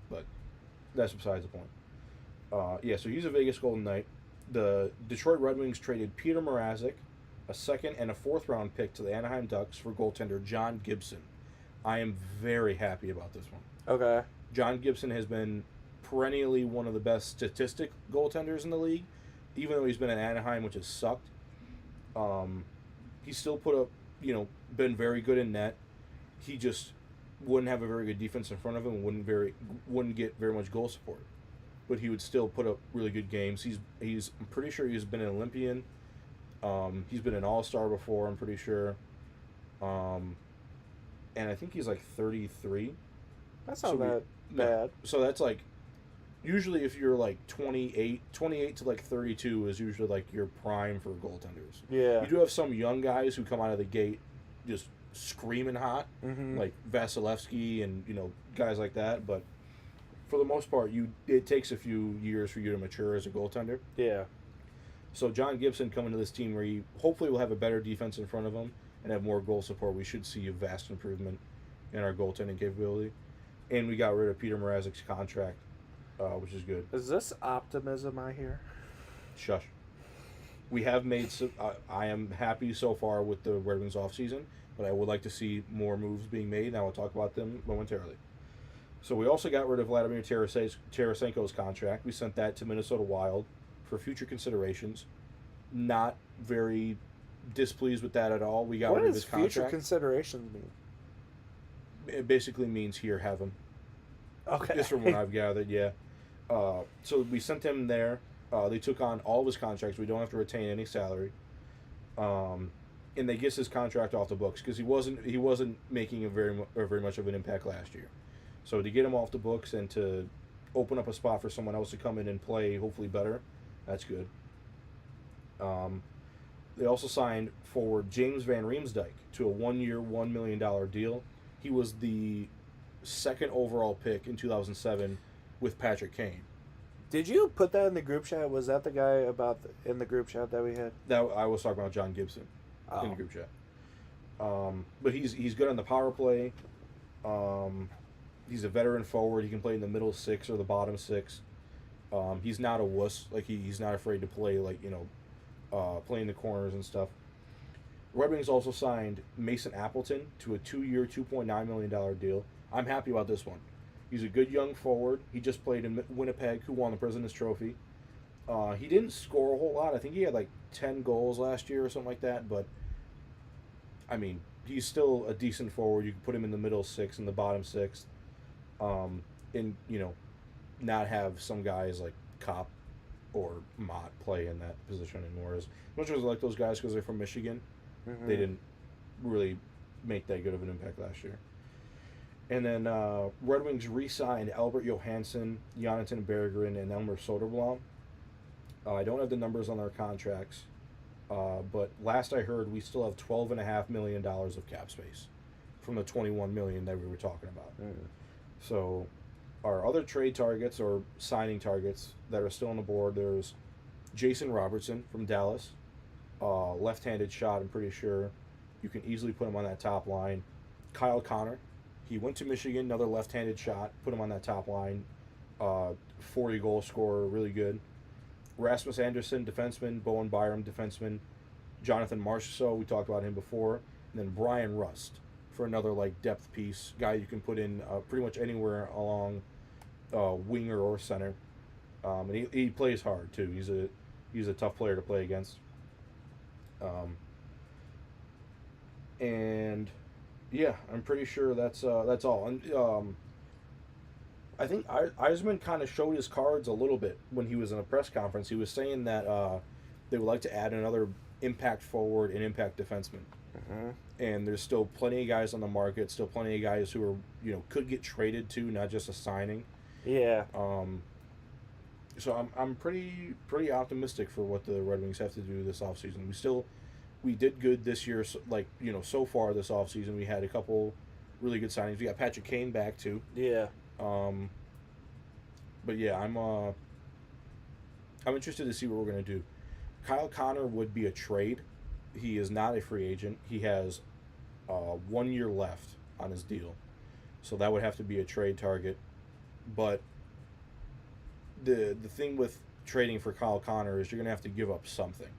S2: but that's besides the point. Yeah, so he's a Vegas Golden Knight. The Detroit Red Wings traded Peter Mrazek, a second and a fourth round pick to the Anaheim Ducks for goaltender John Gibson. I am very happy about this one.
S1: Okay.
S2: John Gibson has been perennially one of the best statistic goaltenders in the league, even though he's been in Anaheim, which has sucked. He's still put up, been very good in net. He just wouldn't have a very good defense in front of him and wouldn't get very much goal support. But he would still put up really good games. I'm pretty sure he's been an Olympian. He's been an All-Star before, I'm pretty sure. And I think he's like 33.
S1: That's not
S2: So
S1: bad.
S2: So that's like, usually if you're like 28 to like 32 is usually like your prime for goaltenders.
S1: Yeah.
S2: You do have some young guys who come out of the gate just screaming hot,
S1: Mm-hmm.
S2: like Vasilevsky and guys like that. But for the most part, it takes a few years for you to mature as a goaltender.
S1: Yeah.
S2: So John Gibson coming to this team where he hopefully will have a better defense in front of him and have more goal support. We should see a vast improvement in our goaltending capability. And we got rid of Peter Mrazek's contract, which is good.
S1: Is this optimism I hear?
S2: Shush. We have made some. I am happy so far with the Red Wings offseason, but I would like to see more moves being made, and I will talk about them momentarily. So we also got rid of Vladimir Tarasenko's contract. We sent that to Minnesota Wild for future considerations. Not very displeased with that at all. We got rid of his contract.
S1: What does future considerations mean?
S2: It basically means here, have him.
S1: Okay.
S2: Just from what I've gathered, yeah. So we sent him there. They took on all of his contracts. We don't have to retain any salary. And they get his contract off the books because he wasn't making a very much of an impact last year. So to get him off the books and to open up a spot for someone else to come in and play hopefully better, that's good. They also signed forward James Van Riemsdyk to a 1-year, $1 million deal. He was the second overall pick in 2007 with Patrick Kane.
S1: Did you put that in the group chat? Was that the guy in the group chat that we had?
S2: That I was talking about John Gibson in the group chat. But he's good on the power play. He's a veteran forward. He can play in the middle six or the bottom six. He's not a wuss. Like he's not afraid to play play in the corners and stuff. Red Wings also signed Mason Appleton to a 2-year, $2.9 million deal. I'm happy about this one. He's a good young forward. He just played in Winnipeg, who won the President's Trophy. He didn't score a whole lot. I think he had like 10 goals last year or something like that. But, I mean, he's still a decent forward. You can put him in the middle six and the bottom six. And, not have some guys like Kopp or Mott play in that position anymore. As much as I like those guys because they're from Michigan, they didn't really make that good of an impact last year. And then Red Wings re-signed Albert Johansson, Jonathan Berggren, and Elmer Soderblom. I don't have the numbers on their contracts, but last I heard, we still have $12.5 million of cap space from the $21 million that we were talking about. So our other trade targets or signing targets that are still on the board, there's Jason Robertson from Dallas, left-handed shot, I'm pretty sure. You can easily put him on that top line. Kyle Connor. He went to Michigan, another left-handed shot, put him on that top line. 40-goal scorer, really good. Rasmus Anderson, defenseman. Bowen Byram, defenseman. Jonathan Marchessault, we talked about him before. And then Brian Rust for another depth piece. Guy you can put in pretty much anywhere along winger or center. And he plays hard, too. He's a tough player to play against. And... yeah, I'm pretty sure that's all. And I think Yzerman kind of showed his cards a little bit when he was in a press conference. He was saying that they would like to add another impact forward and impact defenseman. And there's still plenty of guys on the market, still plenty of guys who are could get traded to, not just a signing. Yeah. So I'm pretty optimistic for what the Red Wings have to do this offseason. We did good this year, so far this offseason. We had a couple really good signings. We got Patrick Kane back, too. Yeah. But, yeah, I'm interested to see what we're going to do. Kyle Connor would be a trade. He is not a free agent. He has 1 year left on his deal. So that would have to be a trade target. But the thing with trading for Kyle Connor is you're going to have to give up something.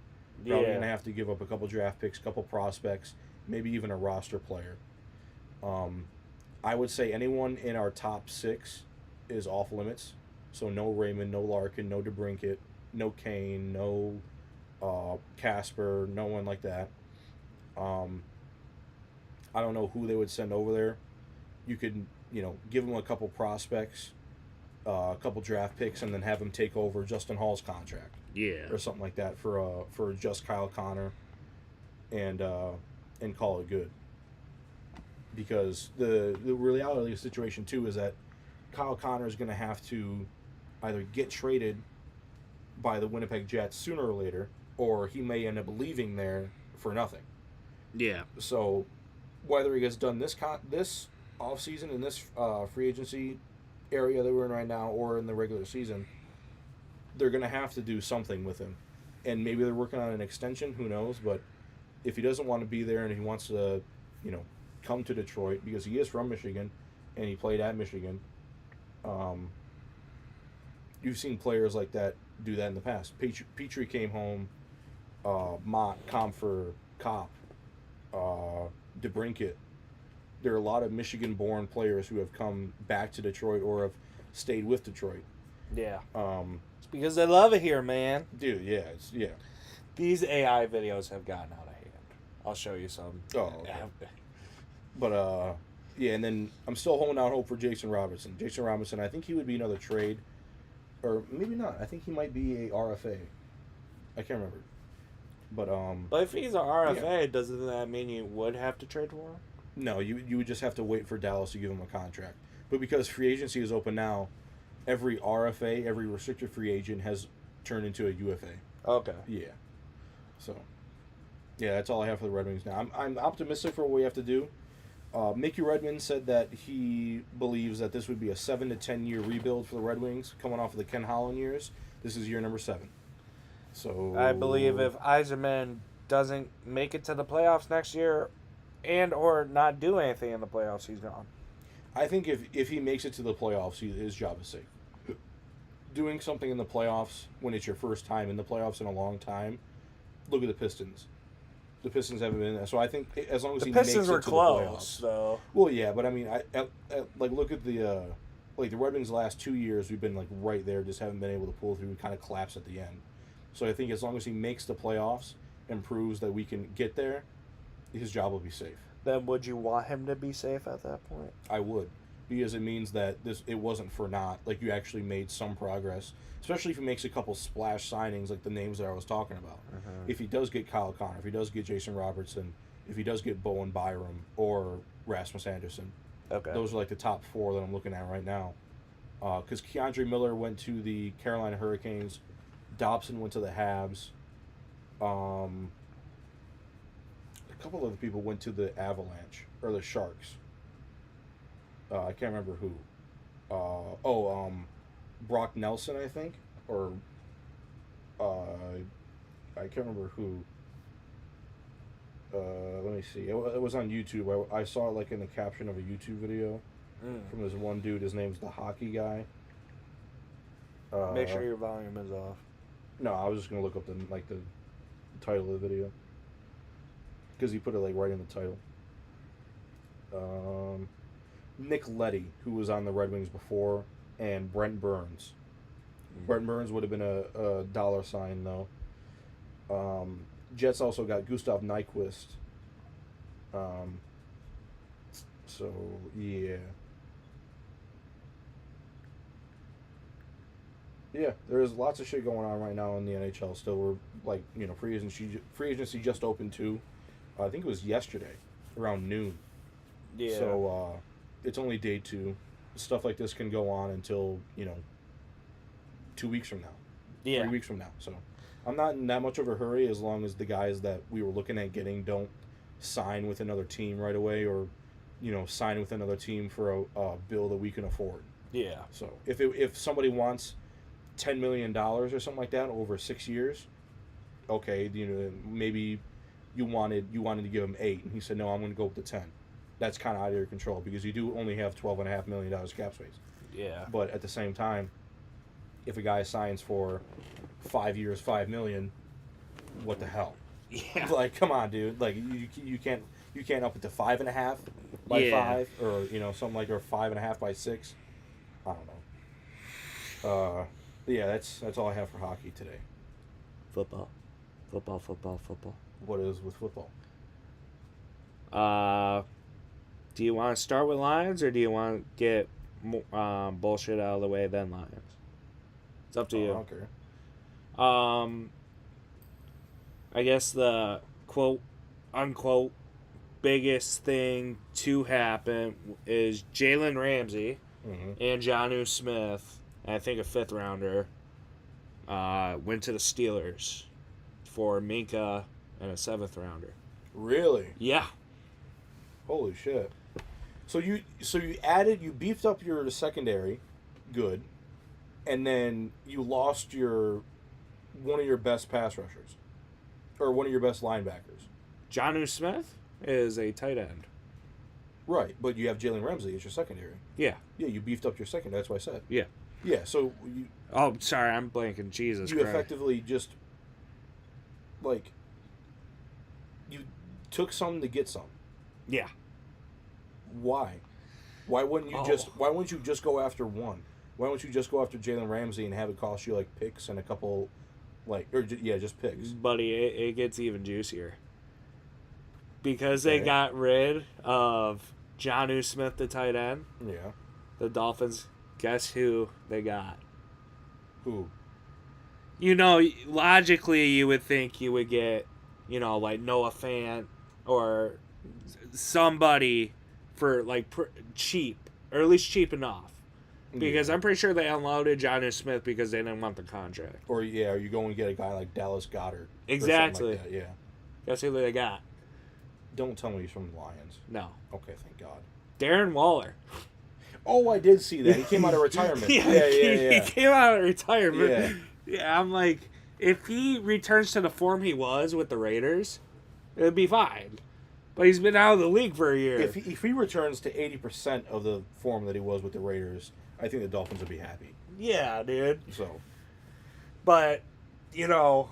S2: Probably going to have to give up a couple draft picks, a couple prospects, maybe even a roster player. I would say anyone in our top six is off limits. So no Raymond, no Larkin, no DeBrincat, no Kane, no Casper, no one like that. I don't know who they would send over there. You could, give them a couple prospects, a couple draft picks, and then have them take over Justin Hall's contract. Yeah. Or something like that for just Kyle Connor and call it good. Because the reality of the situation, too, is that Kyle Connor is going to have to either get traded by the Winnipeg Jets sooner or later, or he may end up leaving there for nothing. Yeah. So whether he gets done this offseason in this free agency area that we're in right now or in the regular season, they're going to have to do something with him. and maybe they're working on an extension. Who knows? But if he doesn't want to be there and he wants to, come to Detroit because he is from Michigan, and he played at Michigan. You've seen players like that do that in the past. Petrie came home. Mott, Comfer, Kopp, DeBrincat. There are a lot of Michigan-born players who have come back to Detroit or have stayed with Detroit.
S1: Yeah. It's because they love it here, man.
S2: Dude, yeah,
S1: These AI videos have gotten out of hand. I'll show you some.
S2: Oh, okay. But, yeah, and then I'm still holding out hope for Jason Robinson. Jason Robinson, I think he would be another trade. Or maybe not. I think he might be a RFA. I can't remember. But
S1: if he's an RFA, doesn't that mean you would have to trade for him?
S2: No, you would just have to wait for Dallas to give him a contract. But because free agency is open now, every RFA, every restricted free agent has turned into a UFA.
S1: Okay.
S2: Yeah. So, yeah, that's all I have for the Red Wings now. I'm optimistic for what we have to do. Mickey Redmond said that he believes that this would be a 7 to 10 year rebuild for the Red Wings, coming off of the Ken Holland years. This is year number 7. So
S1: I believe if Yzerman doesn't make it to the playoffs next year, and or not do anything in the playoffs, he's gone.
S2: I think if he makes it to the playoffs, his job is safe. Doing something in the playoffs when it's your first time in the playoffs in a long time. Look at the Pistons. The Pistons haven't been there, so I think as long as he makes it to the playoffs. The Pistons were close,
S1: though.
S2: Well, yeah, but I mean, look at the the Red Wings' last 2 years. We've been right there, just haven't been able to pull through. We kind of collapse at the end. So I think as long as he makes the playoffs and proves that we can get there, his job will be safe.
S1: Then would you want him to be safe at that point?
S2: I would, because it means that it wasn't for naught. Like, you actually made some progress, especially if he makes a couple splash signings like the names that I was talking about.
S1: Uh-huh.
S2: If he does get Kyle Connor, if he does get Jason Robertson, if he does get Bowen Byram or Rasmus Anderson, those are the top 4 that I'm looking at right now. Because Keandre Miller went to the Carolina Hurricanes, Dobson went to the Habs. A couple other people went to the Avalanche or the Sharks. I can't remember who. Brock Nelson, I think, or I can't remember who. Let me see. It was on YouTube. I saw it in the caption of a YouTube video from this one dude. His name's the Hockey Guy.
S1: Make sure your volume is off.
S2: No, I was just gonna look up the title of the video because he put it right in the title. Nick Leddy, who was on the Red Wings before, and Brent Burns. Brent Burns would have been a dollar sign though. Jets also got Gustav Nyquist. So yeah. Yeah, there's lots of shit going on right now in the NHL. Still, we're free agency just opened too. I think it was yesterday, around noon.
S1: Yeah.
S2: So it's only day 2. Stuff like this can go on until 2 weeks from now.
S1: Yeah.
S2: 3 weeks from now. So I'm not in that much of a hurry as long as the guys that we were looking at getting don't sign with another team right away or sign with another team for a bill that we can afford.
S1: Yeah.
S2: So if somebody wants $10 million or something like that over 6 years, okay, maybe you wanted to give him 8, and he said, no, I'm going to go up to 10. That's kind of out of your control because you do only have $12.5 million cap space.
S1: Yeah.
S2: But at the same time, if a guy signs for 5 years, $5 million, what the hell?
S1: Yeah.
S2: Come on, dude. You can't up it to 5.5 by 5 or something or 5.5 by 6. I don't know. Yeah, that's all I have for hockey today.
S1: Football.
S2: What is with football?
S1: Do you want to start with Lions or do you want to get bullshit out of the way then Lions? It's up to you.
S2: Okay.
S1: I guess the quote unquote biggest thing to happen is Jalen Ramsey and Jonnu Smith, and I think a 5th rounder, went to the Steelers for Minka and a 7th rounder.
S2: Really?
S1: Yeah.
S2: Holy shit. So you beefed up your secondary, good, and then you lost your one of your best pass rushers, or one of your best linebackers.
S1: Jonnu Smith is a tight end.
S2: Right, but you have Jalen Ramsey as your secondary.
S1: Yeah.
S2: Yeah, you beefed up your secondary. That's what I said.
S1: Yeah.
S2: Yeah, so you.
S1: Oh, sorry, I'm blanking. Jesus
S2: You
S1: Christ.
S2: effectively just, like, you took some to get some.
S1: Yeah.
S2: Why? Why wouldn't you
S1: Oh.
S2: Why wouldn't you just go after one? Why don't you just go after Jalen Ramsey and have it cost you like picks and a couple, just picks?
S1: Buddy, it gets even juicier. Because they
S2: Okay.
S1: got rid of Jonnu Smith, the tight end,
S2: Yeah.
S1: the Dolphins, guess who they got?
S2: Who?
S1: You know, logically, you would think you would get, you know, like Noah Fant or somebody for, like, cheap, or at least cheap enough. Because
S2: Yeah.
S1: I'm pretty sure they unloaded Jonnu Smith because they didn't want the contract.
S2: Or you go and get a guy like Dallas Goedert.
S1: Exactly.
S2: Or something like that. Yeah.
S1: Guess who they got?
S2: Don't tell me he's from the Lions.
S1: No.
S2: Okay, thank God.
S1: Darren Waller.
S2: Oh, I did see that. He came out of retirement.
S1: He came out of retirement.
S2: Yeah.
S1: Yeah, I'm like, if he returns to the form he was with the Raiders, it'd be fine. But he's been out of the league for a year.
S2: If he returns to 80% of the form that he was with the Raiders, I think the Dolphins would be happy.
S1: Yeah, dude.
S2: So.
S1: But, you know,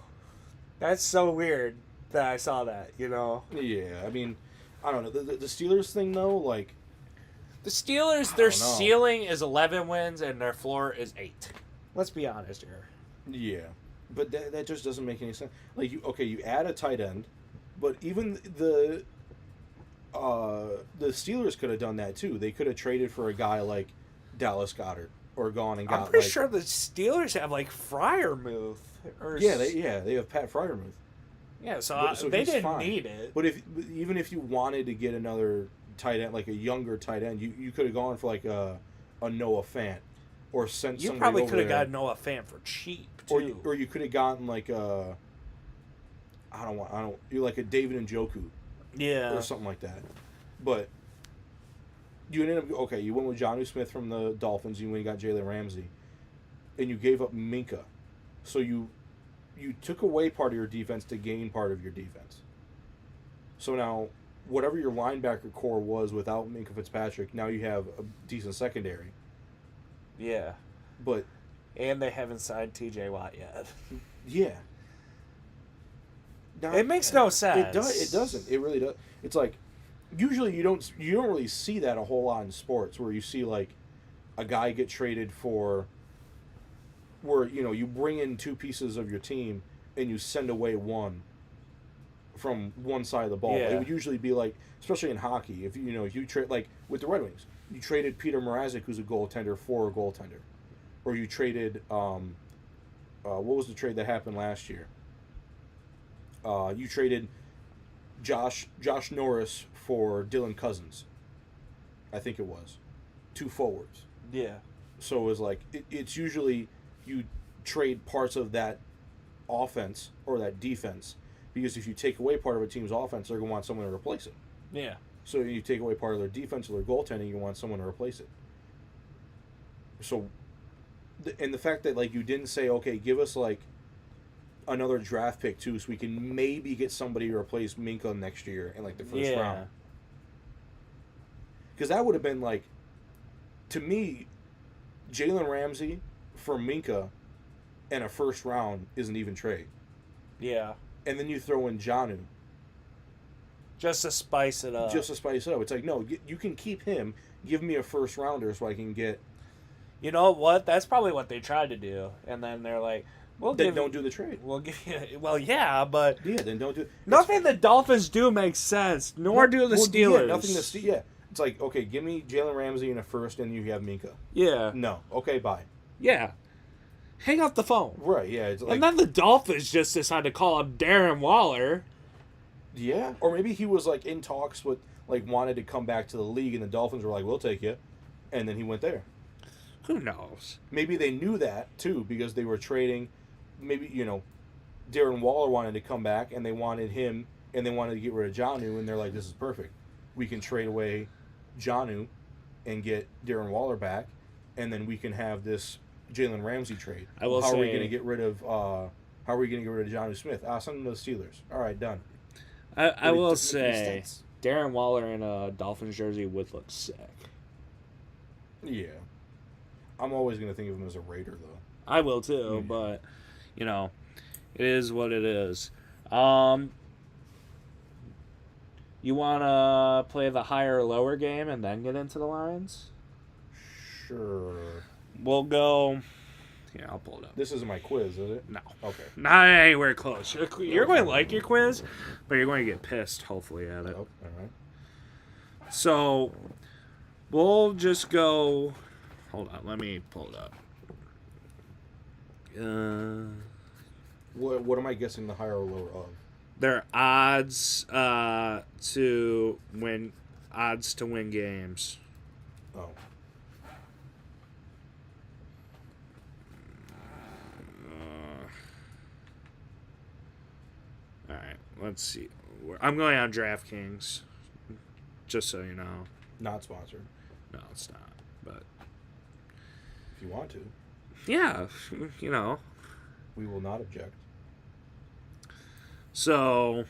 S1: that's so weird that I saw that, you know.
S2: Yeah, I mean, I don't know. The Steelers thing, though, like...
S1: The Steelers, their ceiling is 11 wins and their floor is 8. Let's be honest here.
S2: Yeah. But that just doesn't make any sense. Like, you add a tight end, but even the Steelers could have done that, too. They could have traded for a guy like Dallas Goedert or gone and got,
S1: I'm pretty sure the Steelers have, like, Freiermuth.
S2: Yeah, they have Pat Freiermuth.
S1: Yeah, so they didn't
S2: fine.
S1: need it.
S2: But even if you wanted to get another tight end, like a younger tight end, you could have gone for like a Noah Fant, or sent
S1: You
S2: somebody
S1: probably
S2: over
S1: could have
S2: there.
S1: gotten Noah Fant for cheap too.
S2: Or you could have gotten like a like a David Njoku
S1: Yeah.
S2: or something like that. But you ended up you went with Jonnu Smith from the Dolphins. You went and got Jalen Ramsey, and you gave up Minka, so you took away part of your defense to gain part of your defense. So now, whatever your linebacker core was without Minka Fitzpatrick, now you have a decent secondary.
S1: Yeah.
S2: But
S1: And they haven't signed T.J. Watt yet.
S2: yeah, now,
S1: It makes no sense.
S2: It does. It doesn't. It really does. It's like usually you don't really see that a whole lot in sports, where you see like a guy get traded for. Where you bring in two pieces of your team and you send away one from one side of the ball.
S1: Yeah.
S2: It would usually be like, especially in hockey, if you trade like with the Red Wings, you traded Peter Mrazek, who's a goaltender, for a goaltender, or you traded what was the trade that happened last year? You traded Josh Norris for Dylan Cousins. I think it was 2 forwards.
S1: Yeah.
S2: So it was like it's usually you trade parts of that offense or that defense, because if you take away part of a team's offense, they're going to want someone to replace it.
S1: Yeah.
S2: So you take away part of their defense or their goaltending, you want someone to replace it. So, and the fact that like you didn't say, okay, give us like another draft pick too, so we can maybe get somebody to replace Minka next year in like the first round. Because that would have been like, to me, Jalen Ramsey for Minka and a first round is an even trade.
S1: Yeah.
S2: And then you throw in Jonnu.
S1: Just to spice it up.
S2: Just to spice it up. It's like, no, you can keep him. Give me a first rounder so I can get...
S1: You know what? That's probably what they tried to do. And then they're like,
S2: don't do the trade.
S1: We'll give you... Well, yeah, but...
S2: Yeah, then don't do...
S1: Nothing the Dolphins do makes sense, nor do the Steelers.
S2: Yeah, nothing to... Yeah. It's like, okay, give me Jalen Ramsey in a first and you have Minka.
S1: Yeah.
S2: No. Okay, bye.
S1: Yeah. Hang up the phone.
S2: Right, yeah. It's like,
S1: and then the Dolphins just decided to call up Darren Waller.
S2: Yeah. Or maybe he was, like, in talks with, like, wanted to come back to the league, and the Dolphins were like, we'll take you. And then he went there.
S1: Who knows?
S2: Maybe they knew that, too, because they were trading. Maybe, Darren Waller wanted to come back, and they wanted him, and they wanted to get rid of Jonnu, and they're like, this is perfect. We can trade away Jonnu and get Darren Waller back, and then we can have this Jalen Ramsey trade.
S1: I will
S2: How
S1: say,
S2: are we going to get rid of How are we going to get rid of Jonnu Smith? Send him to the Steelers. All right, done.
S1: I will say, Darren Waller in a Dolphins jersey would look sick.
S2: Yeah. I'm always going to think of him as a Raider, though.
S1: I will too, but, it is what it is. You want to play the higher or lower game and then get into the lines?
S2: Sure.
S1: We'll go... Yeah, I'll pull it up.
S2: This isn't my quiz, is it?
S1: No.
S2: Okay.
S1: Not anywhere close. You're going to like your quiz, but you're going to get pissed, hopefully, at it.
S2: Oh, all right.
S1: So, we'll just go... Hold on, let me pull it up.
S2: What am I guessing the higher or lower of?
S1: Their odds to win games.
S2: Oh.
S1: All right, let's see. I'm going on DraftKings, just so you know.
S2: Not sponsored.
S1: No, it's not. But
S2: if you want to.
S1: Yeah,
S2: We will not object.
S1: So,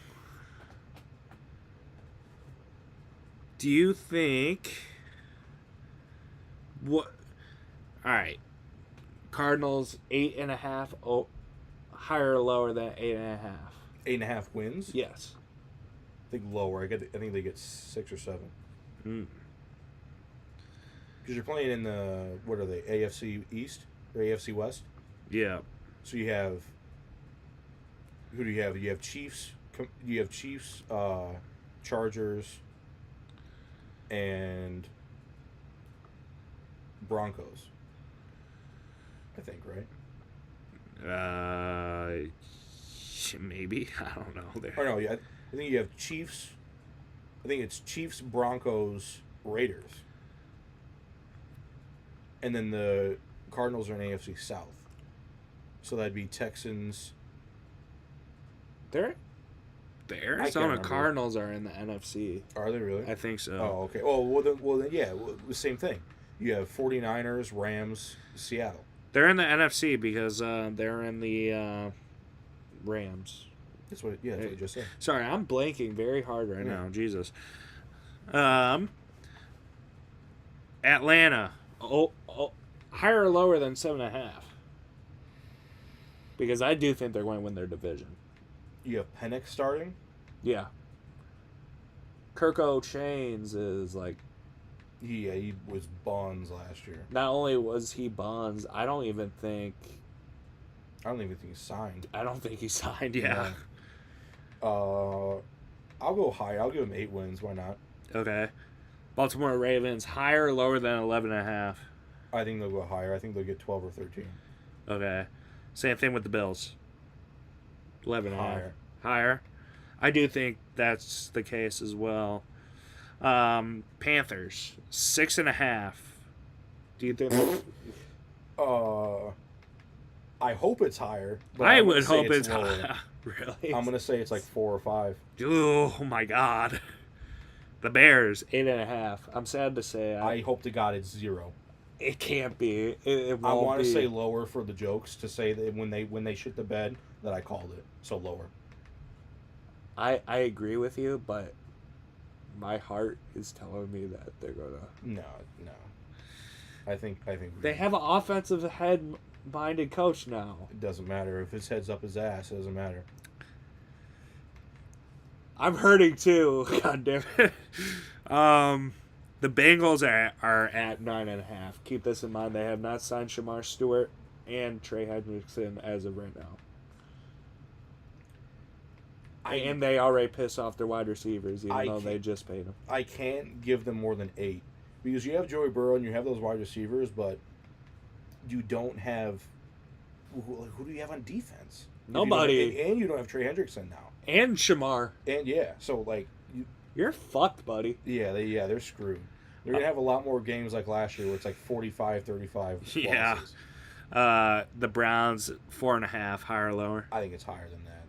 S1: do you think what? All right, Cardinals 8.5. Oh, higher or lower than 8.5?
S2: 8.5 wins.
S1: Yes.
S2: I think lower. I think they get 6 or 7. Because you're playing in the what are they? AFC East or AFC West?
S1: Yeah.
S2: So you have. Who do you have? You have Chiefs. You have Chiefs, Chargers, and Broncos. I think, right?
S1: Maybe. I don't know.
S2: Or no, yeah, I think you have Chiefs. I think it's Chiefs, Broncos, Raiders, and then the Cardinals are in AFC South. So that'd be Texans.
S1: The Arizona Cardinals are in the NFC.
S2: Are they really?
S1: I think so.
S2: Oh, okay. Oh, well then, yeah, the same thing. You have 49ers, Rams, Seattle.
S1: They're in the NFC because they're in the Rams.
S2: That's what I just said.
S1: Sorry, I'm blanking very hard right now. Jesus. Atlanta. Higher or lower than 7.5? Because I do think they're going to win their division.
S2: You have Penix starting?
S1: Yeah. Kirko Chains is like...
S2: Yeah, he was Bonds last year.
S1: Not only was he Bonds, I don't even think
S2: he signed.
S1: I don't think he signed, yeah.
S2: I'll go high. I'll give him 8 wins. Why not?
S1: Okay. Baltimore Ravens, higher or lower than 11.5?
S2: I think they'll go higher. I think they'll get 12 or 13.
S1: Okay. Same thing with the Bills. 11.5.
S2: Higher.
S1: I do think that's the case as well. Panthers, 6.5. Do you think?
S2: I hope it's higher. But
S1: I would hope it's higher. Really?
S2: I'm gonna say it's like 4 or 5.
S1: Oh my God. The Bears, 8.5. I'm sad to say.
S2: I hope to God it's 0.
S1: It can't be. It won't
S2: I want to
S1: be.
S2: say lower for the jokes to say that when they shit the bed that I called it. So lower.
S1: I agree with you, but my heart is telling me that they're gonna.
S2: No. I think
S1: they have an offensive head-minded coach now.
S2: It doesn't matter if his head's up his ass. It doesn't matter.
S1: I'm hurting too. God damn it. The Bengals are at 9.5. Keep this in mind. They have not signed Shamar Stewart and Trey Hendrickson as of right now. And they already pissed off their wide receivers, even though they just paid them.
S2: I can't give them more than 8. Because you have Joey Burrow and you have those wide receivers, but you don't have... Who do you have on defense?
S1: Nobody.
S2: And you don't have Trey Hendrickson now.
S1: And Shamar.
S2: And, yeah, so, like...
S1: You're fucked, buddy.
S2: Yeah, they're screwed. They're going to have a lot more games like last year where it's like 45-35
S1: Yeah.
S2: losses.
S1: The Browns, 4.5, higher or lower?
S2: I think it's higher than that.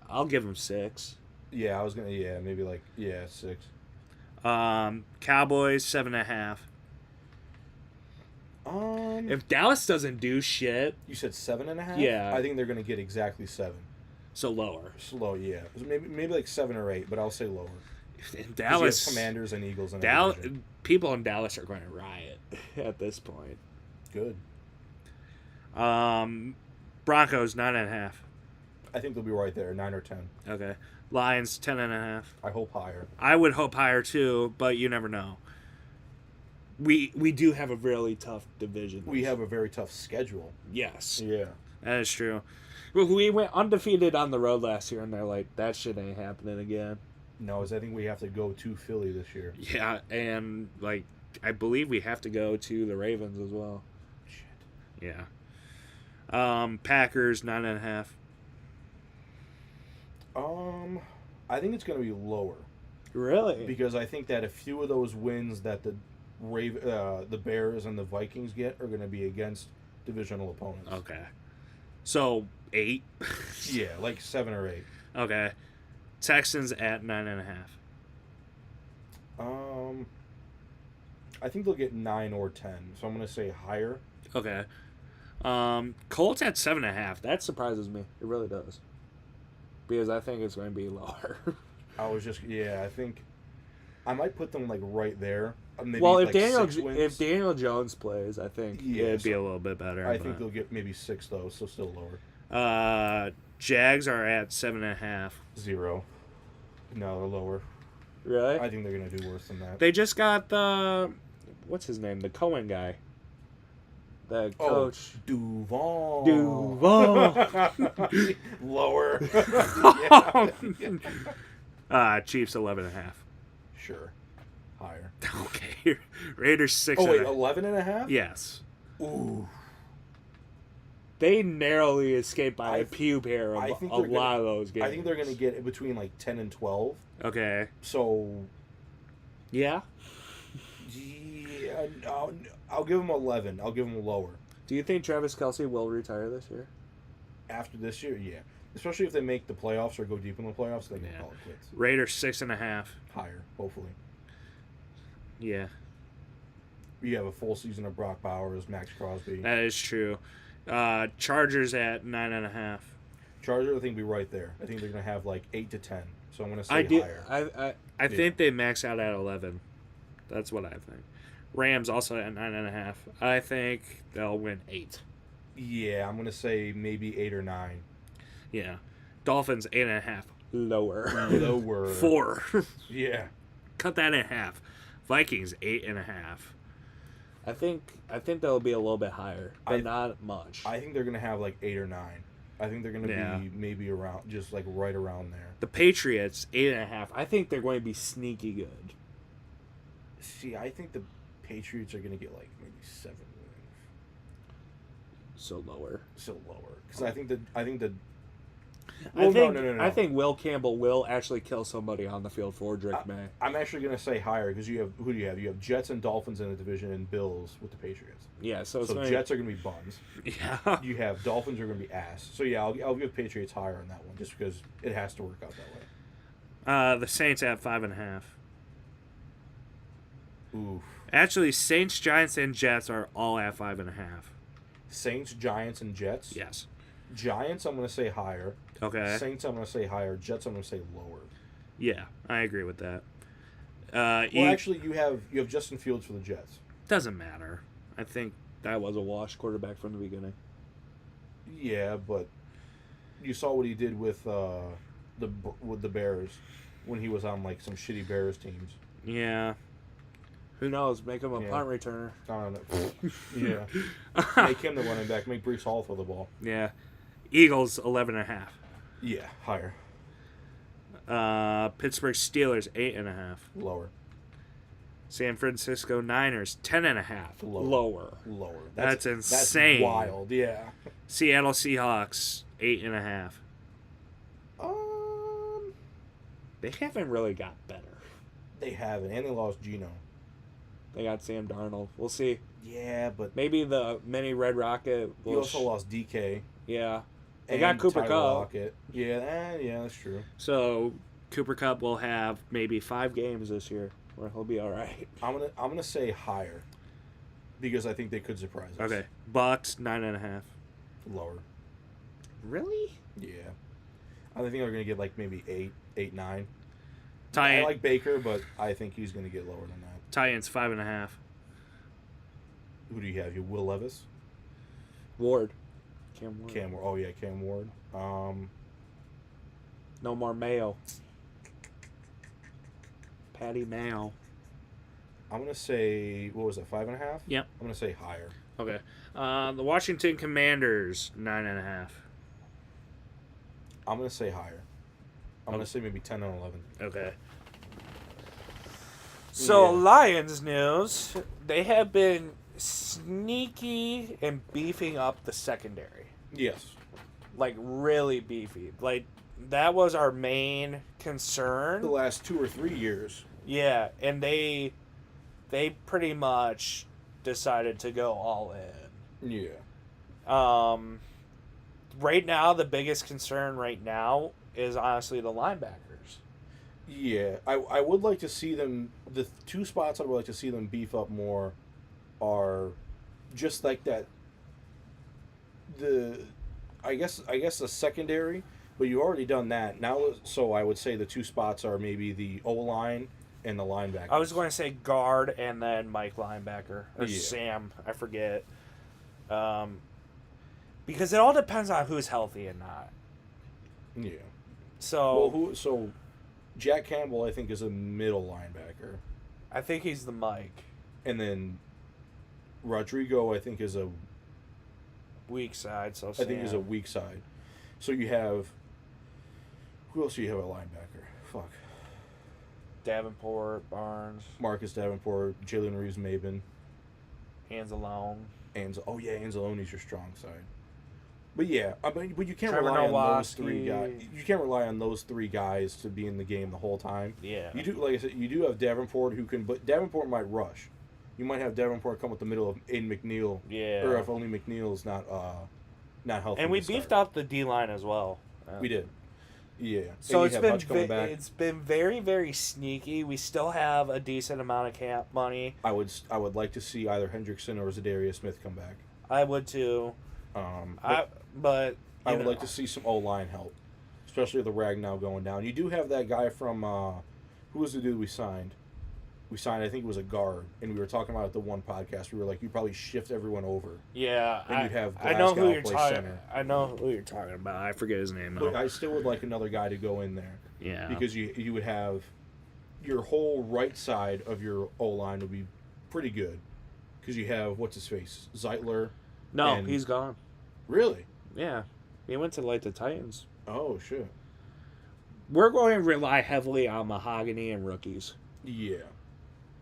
S1: I'll give them 6.
S2: Yeah, I was going to... maybe 6.
S1: Cowboys, 7.5. If Dallas doesn't do shit,
S2: You said 7.5.
S1: Yeah.
S2: I think they're gonna get exactly 7.
S1: so lower.
S2: Slow, yeah. Maybe like 7 or 8, but I'll say lower.
S1: In
S2: 'Cause you
S1: Dallas,
S2: have Commanders and Eagles in that
S1: Dallas,
S2: division.
S1: people in Dallas are going to riot at this point.
S2: Good.
S1: Broncos 9.5.
S2: I think they'll be right there, 9 or 10.
S1: Okay. Lions 10.5.
S2: I hope higher.
S1: I would hope higher too, but you never know. We do have a really tough division.
S2: We have a very tough schedule.
S1: Yes,
S2: Yeah.
S1: that is true. We went undefeated on the road last year, and they're like, that shit ain't happening again.
S2: No, I think we have to go to Philly this year.
S1: Yeah, and like I believe we have to go to the Ravens as well.
S2: Shit.
S1: Yeah. Packers 9.5.
S2: I think it's going to be lower
S1: Really?
S2: because I think that a few of those wins that the Bears and the Vikings get are going to be against divisional opponents.
S1: Okay. So 8.
S2: Yeah, like 7 or 8.
S1: Okay. Texans at 9.5.
S2: I think they'll get 9 or 10, so I'm going to say higher.
S1: Okay. Colts at 7.5. That surprises me. It really does. Because I think it's going to be lower.
S2: I think I might put them like right there. Maybe
S1: well,
S2: like
S1: if Daniel Jones plays, I think
S2: Yeah,
S1: it'd be a little bit better.
S2: I think they'll get maybe 6 though, so still lower.
S1: Jags are at 7.5.
S2: 0. No, they're lower.
S1: Really?
S2: I think they're gonna do worse than that.
S1: They just got the what's his name? The Cohen guy. The coach.
S2: Duval. Lower.
S1: Chiefs 11.5.
S2: Sure. Higher.
S1: Okay. Raiders 6.
S2: Oh wait, 11.5?
S1: Yes.
S2: Ooh.
S1: They narrowly escaped by
S2: I
S1: a pube hair of a lot of those games.
S2: I think they're gonna get between like 10 and 12.
S1: Okay.
S2: So.
S1: Yeah.
S2: Yeah, I'll give them 11. I'll give them lower.
S1: Do you think Travis Kelce will retire this year?
S2: After this year, yeah. Especially if they make the playoffs or go deep in the playoffs, they can call it quits.
S1: Raiders 6.5.
S2: Higher, hopefully.
S1: Yeah.
S2: You have a full season of Brock Bowers, Max Crosby.
S1: That is true. Chargers at 9.5.
S2: Chargers, I think, will be right there. I think they're going to have like 8 to 10. So I'm going to say higher.
S1: I think they max out at 11. That's what I think. Rams also at 9.5. I think they'll win 8.
S2: Yeah, I'm going to say maybe 8 or 9.
S1: Yeah. Dolphins 8.5. Lower.
S2: Lower.
S1: 4.
S2: Yeah.
S1: Cut that in half. Vikings 8.5. I think they'll be a little bit higher, but not much.
S2: I think they're going to have like 8 or 9. I think they're going to be maybe around, just like right around there.
S1: The Patriots 8.5. I think they're going to be sneaky good.
S2: See, I think the Patriots are going to get like maybe 7 wins.
S1: So lower.
S2: So lower, because I think
S1: I think Will Campbell will actually kill somebody on the field for Drake May.
S2: I'm actually going to say higher because you have, who do you have? You have Jets and Dolphins in the division and Bills with the Patriots.
S1: Yeah, so
S2: Jets are going to be buns.
S1: Yeah.
S2: You have Dolphins are going to be ass. So yeah, I'll give Patriots higher on that one just because it has to work out that way.
S1: The Saints at 5.5.
S2: Oof.
S1: Actually, Saints, Giants, and Jets are all at 5.5.
S2: Saints, Giants, and Jets.
S1: Yes.
S2: Giants, I'm going to say higher.
S1: Okay.
S2: Saints, I'm going to say higher. Jets, I'm going to say lower.
S1: Yeah, I agree with that.
S2: Well, actually, you have Justin Fields for the Jets.
S1: Doesn't matter. I think that was a wash quarterback from the beginning.
S2: Yeah, but you saw what he did with the Bears when he was on like some shitty Bears teams.
S1: Yeah. Who knows? Make him a punt returner.
S2: I don't know. Yeah. Make him the running back. Make Breece Hall throw the ball.
S1: Yeah. Eagles 11.5.
S2: Yeah, higher.
S1: Pittsburgh Steelers 8.5.
S2: Lower.
S1: San Francisco Niners 10.5. Lower. That's insane.
S2: That's wild. Yeah.
S1: Seattle Seahawks 8.5. They haven't really got better.
S2: They haven't, and they lost Geno.
S1: They got Sam Darnold. We'll see.
S2: Yeah, but
S1: maybe the mini Red Rocket.
S2: You also lost DK.
S1: Yeah. They got Cooper Kupp.
S2: Yeah, that's true.
S1: So Cooper Kupp will have maybe 5 games this year where he'll be all right.
S2: I'm gonna say higher. because I think they could surprise us.
S1: Okay. Bucks 9.5.
S2: Lower.
S1: Really?
S2: Yeah. I think they're going to get like maybe 8, 9.
S1: I
S2: like Baker, but I think he's going to get lower than that.
S1: Titans 5.5.
S2: Who do you have? You Will Levis?
S1: Ward. Cam Ward.
S2: Oh, yeah, Cam Ward.
S1: No more Mayo. Patty Mayo.
S2: I'm going to say, what was it, 5.5?
S1: Yep.
S2: I'm going to say higher.
S1: Okay. The Washington Commanders 9.5.
S2: I'm going to say higher. I'm going to say maybe 10 and 11.
S1: Okay. So,
S2: Yeah.
S1: Lions news. They have been sneaky and beefing up the secondary.
S2: Yes.
S1: Like, really beefy. Like, that was our main concern.
S2: The last 2 or 3 years.
S1: Yeah, and they pretty much decided to go all in.
S2: Yeah.
S1: Right now, the biggest concern right now is honestly the linebackers.
S2: Yeah. I would like to see them, the 2 spots I would like to see them beef up more are just like that, I guess the secondary, but you already done that. Now, so I would say the 2 spots are maybe the O-line and the linebacker.
S1: I was going to say guard and then Mike linebacker. Or
S2: Yeah.
S1: Sam, I forget. Because it all depends on who's healthy and not.
S2: Yeah.
S1: So,
S2: So Jack Campbell, I think, is a middle linebacker.
S1: I think he's the Mike.
S2: And then Rodrigo, I think, is a
S1: Weak side, so
S2: I
S1: Sam.
S2: think is a weak side. So you have, who else do you have at linebacker? Fuck.
S1: Davenport, Barnes,
S2: Marcus Davenport, Jalen Reeves-Maben,
S1: Anzalone.
S2: Anzalone's your strong side. But yeah, but you can't
S1: Trevor
S2: rely on those 3
S1: Nowatzki.
S2: guys. You can't rely on those 3 guys to be in the game the whole time.
S1: Yeah.
S2: You do, like I said, you do have Davenport who can, but Davenport might rush. You might have Davenport come with the middle of Aiden McNeil.
S1: Yeah.
S2: Or if only McNeil's not healthy.
S1: And we
S2: to start.
S1: beefed up the D line as well.
S2: We did. Yeah.
S1: So
S2: And you
S1: it's
S2: have
S1: been
S2: Hutch coming back.
S1: it's been very, very sneaky. We still have a decent amount of camp money.
S2: I would like to see either Hendrickson or Zadarius Smith come back.
S1: I would too. But
S2: I would like to see some O-line help, especially with the Ragnow going down. You do have that guy from who was the dude we signed? We signed, I think it was a guard, and we were talking about it at the one podcast. We were like, you probably shift everyone over.
S1: Yeah,
S2: And you'd have
S1: I know who
S2: Glasgow
S1: you're
S2: play
S1: talking.
S2: center.
S1: I know who you're talking about. I forget his name though.
S2: But I still would like another guy to go in there.
S1: Yeah.
S2: Because you would have your whole right side of your O-line would be pretty good. Because you have, what's his face? Zeitler.
S1: No,
S2: and-
S1: he's gone.
S2: Really?
S1: Yeah, he went to the Titans.
S2: Oh, shit.
S1: We're going to rely heavily on Mahogany and rookies.
S2: Yeah.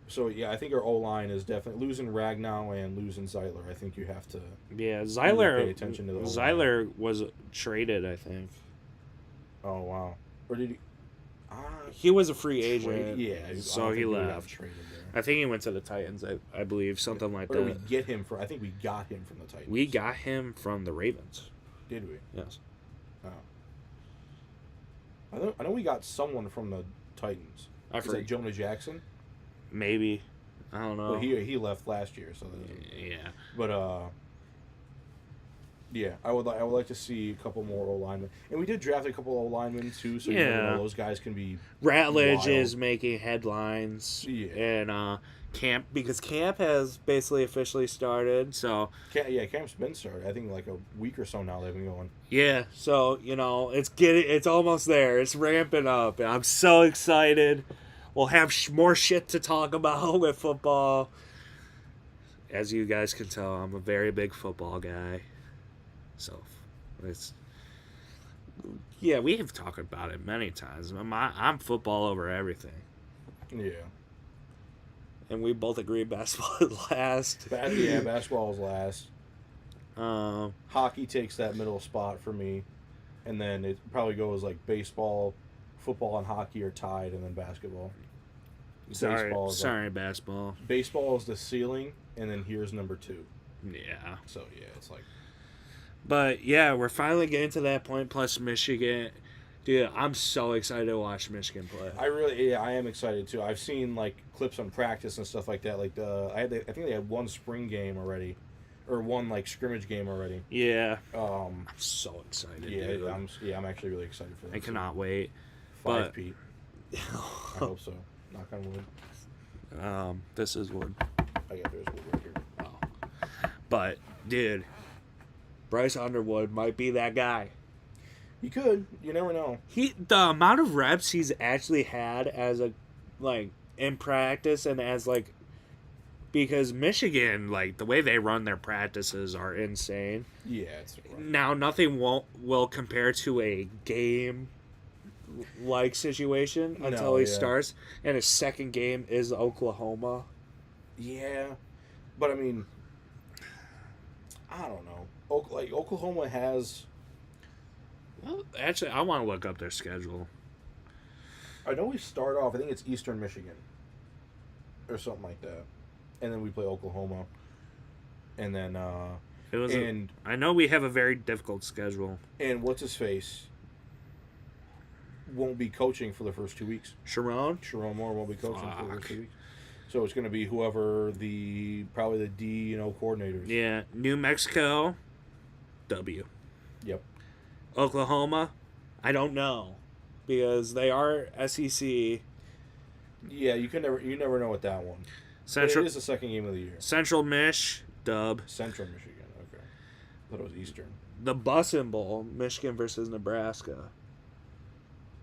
S2: So, yeah, I think our O-line is definitely losing Ragnow and losing Zeitler. I think you have to
S1: Yeah,
S2: really pay attention to the O-line.
S1: Zeiler was traded, I think.
S2: Oh, wow. Or did he?
S1: He was a free agent.
S2: Yeah. I don't
S1: so
S2: think
S1: he
S2: would have
S1: left.
S2: Traded there.
S1: I think he went to the Titans. I believe something like
S2: Or did we
S1: that.
S2: get him from? I think we got him from the Titans.
S1: We got him from the Ravens.
S2: Did we?
S1: Yes.
S2: Oh. I know we got someone from the Titans.
S1: I
S2: Is that
S1: forget.
S2: Jonah Jackson?
S1: Maybe. I don't know.
S2: Well, he left last year, so.
S1: Yeah.
S2: But yeah, I would like to see a couple more O linemen, and we did draft a couple O linemen too, so you never
S1: Yeah.
S2: know, those guys can be.
S1: Ratledge
S2: Wild.
S1: is making headlines.
S2: Yeah.
S1: And Camp, because Camp has basically officially started. So,
S2: Camp's been started. I think like a week or so now they've been going.
S1: yeah. So, it's almost there. It's ramping up. And I'm so excited. We'll have more shit to talk about with football. As you guys can tell, I'm a very big football guy. So, we have talked about it many times. I'm football over everything.
S2: Yeah.
S1: And we both agree basketball is last.
S2: Basketball is last.
S1: Um,
S2: Hockey takes that middle spot for me, and then it probably goes like baseball, football, and hockey are tied, and then basketball.
S1: basketball.
S2: Baseball is the ceiling, and then here's number 2.
S1: Yeah.
S2: So yeah, it's like.
S1: But yeah, we're finally getting to that point. Plus Michigan, Dude, I'm so excited to watch Michigan play.
S2: I am excited too. I've seen like clips on practice and stuff like that. Like I think they had one spring game already, or one like scrimmage game already.
S1: Yeah. I'm so excited.
S2: Yeah,
S1: dude.
S2: I'm actually really excited for that.
S1: I cannot wait.
S2: 5 Pete. I hope so. Knock on wood.
S1: This is wood.
S2: I got there's wood right here.
S1: Oh. But dude, Bryce Underwood might be that guy.
S2: He could. You never know.
S1: The amount of reps he's actually had as a in practice and as because Michigan, the way they run their practices are insane.
S2: Yeah, it's rough.
S1: Now nothing will compare to a game situation until he starts, and his second game is Oklahoma.
S2: Yeah, but I mean, I don't know. Oklahoma has.
S1: Well, actually, I want to look up their schedule.
S2: I know we start off. I think it's Eastern Michigan, or something like that, and then we play Oklahoma, and then
S1: I know we have a very difficult schedule.
S2: And what's his face won't be coaching for the first 2 weeks.
S1: Sharon
S2: Moore won't be coaching for the first 2 weeks. So it's going to be whoever probably the D coordinators.
S1: Yeah, New Mexico, W.
S2: Yep.
S1: Oklahoma, I don't know, because they are SEC.
S2: Yeah, you never know with that one. Central, but it is the second game of the year.
S1: Central Mich, dub.
S2: Central Michigan, okay. I thought it was Eastern.
S1: The Bussin' Bowl, Michigan versus Nebraska.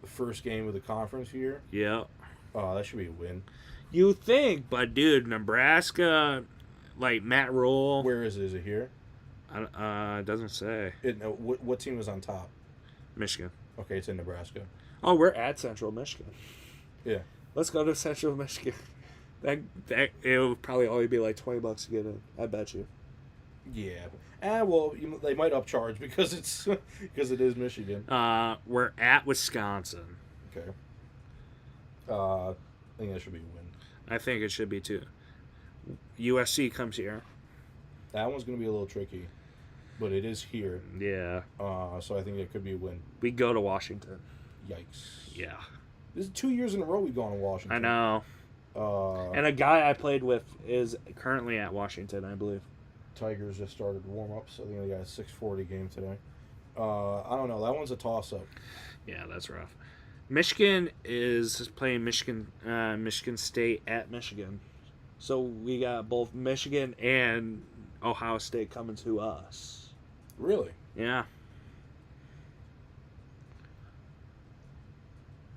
S2: The first game of the conference year?
S1: Yeah.
S2: Oh, that should be a win.
S1: You think, but dude, Nebraska, Matt Rule.
S2: Where is it? Is it here?
S1: It doesn't say.
S2: What team was on top?
S1: Michigan.
S2: Okay, it's in Nebraska.
S1: Oh, we're at Central Michigan.
S2: Yeah.
S1: Let's go to Central Michigan. That it'll probably only be $20 to get in. I bet you.
S2: Yeah. Well, they might upcharge because it is Michigan.
S1: We're at Wisconsin.
S2: Okay. I think that should be a win.
S1: I think it should be too. USC comes here.
S2: That one's going to be a little tricky, but it is here.
S1: Yeah.
S2: So I think it could be a win.
S1: We go to Washington.
S2: Yikes.
S1: Yeah.
S2: This is 2 years in a row we've gone to Washington.
S1: I know. And a guy I played with is currently at Washington, I believe.
S2: Tigers just started warm-ups. I think they got a 6:40 game today. I don't know. That one's a toss-up.
S1: Yeah, that's rough. Michigan is playing Michigan State at Michigan. So we got both Michigan and Ohio State coming to us.
S2: Really?
S1: Yeah.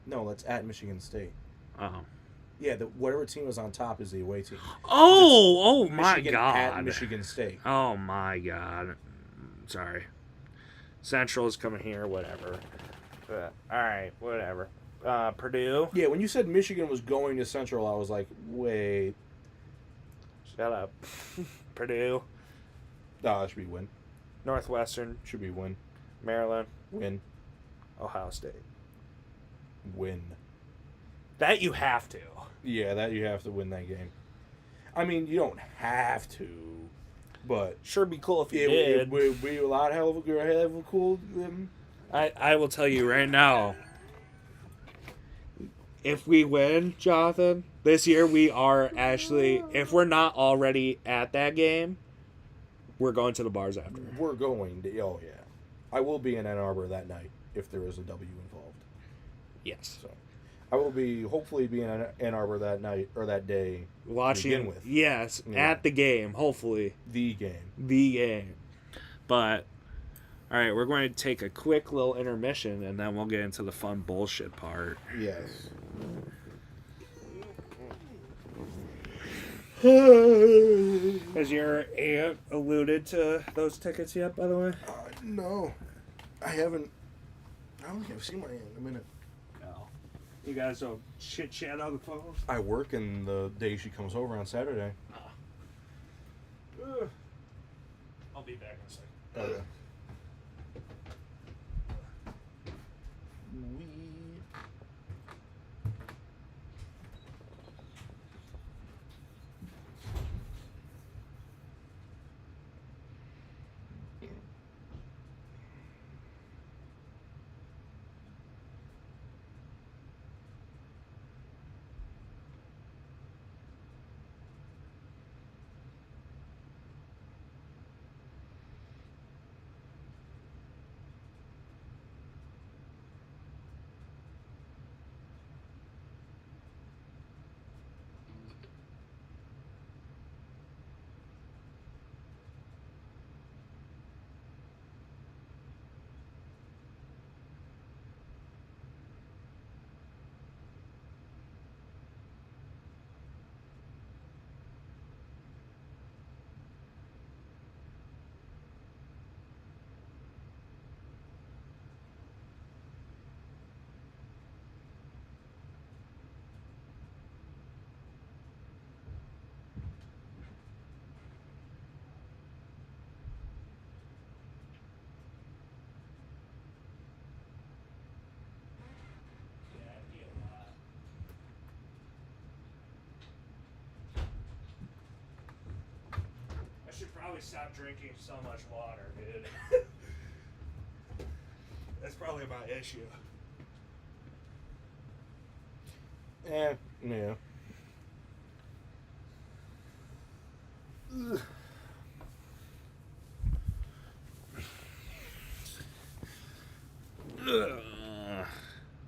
S2: No, that's at Michigan State.
S1: Oh.
S2: Yeah, whatever team is on top is the away team.
S1: Oh my
S2: Michigan
S1: God.
S2: At Michigan State.
S1: Oh my God. Sorry. Central's coming here, whatever. But, all right, whatever. Purdue.
S2: Yeah, when you said Michigan was going to Central, I was like, wait.
S1: Shut up. Purdue.
S2: That should be a win.
S1: Northwestern.
S2: Should be a win.
S1: Maryland.
S2: Win.
S1: Ohio State.
S2: Win.
S1: That you have to.
S2: Yeah, that you have to win that game. I mean, you don't have to, but
S1: sure be cool if you did.
S2: It would be a lot hell of a cool.
S1: I will tell you right now. If we win, Jonathan, this year we are actually, if we're not already at that game, we're going to the bars after.
S2: We're going to, oh yeah. I will be in Ann Arbor that night if there is a W involved.
S1: Yes.
S2: So I will hopefully be in Ann Arbor that night or that day.
S1: Watching,
S2: to begin with.
S1: Yes, yeah. At the game, hopefully.
S2: The game.
S1: The game. But, all right, we're going to take a quick little intermission, and then we'll get into the fun bullshit part.
S2: Yes.
S1: Has your aunt alluded to those tickets yet, by the way?
S2: No. I haven't. I don't think I've seen my aunt in a minute.
S1: No. You guys don't chit-chat on the phone?
S2: I work in the day she comes over on Saturday.
S1: I'll be back in a second.
S2: Okay.
S1: probably stop drinking so much water, dude. That's probably my issue.
S2: Yeah.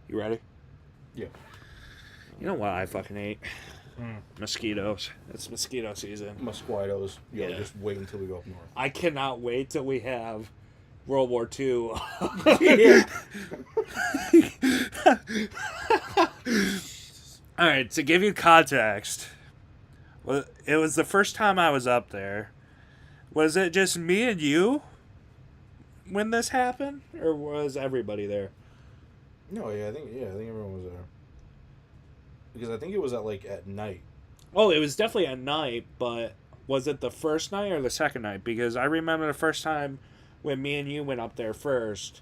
S1: You ready?
S2: Yeah.
S1: You know what I fucking hate? Mosquitoes. It's mosquito season.
S2: Mosquitoes. Yo,
S1: Yeah.
S2: just wait until we go up north.
S1: I cannot wait till we have World War II.
S2: Yeah.
S1: All right, to give you context, well, it was the first time I was up there. Was it just me and you when this happened, or was everybody there?
S2: No, I think everyone was there. Because I think it was at night.
S1: Oh, it was definitely at night, but was it the first night or the second night? Because I remember the first time when me and you went up there first,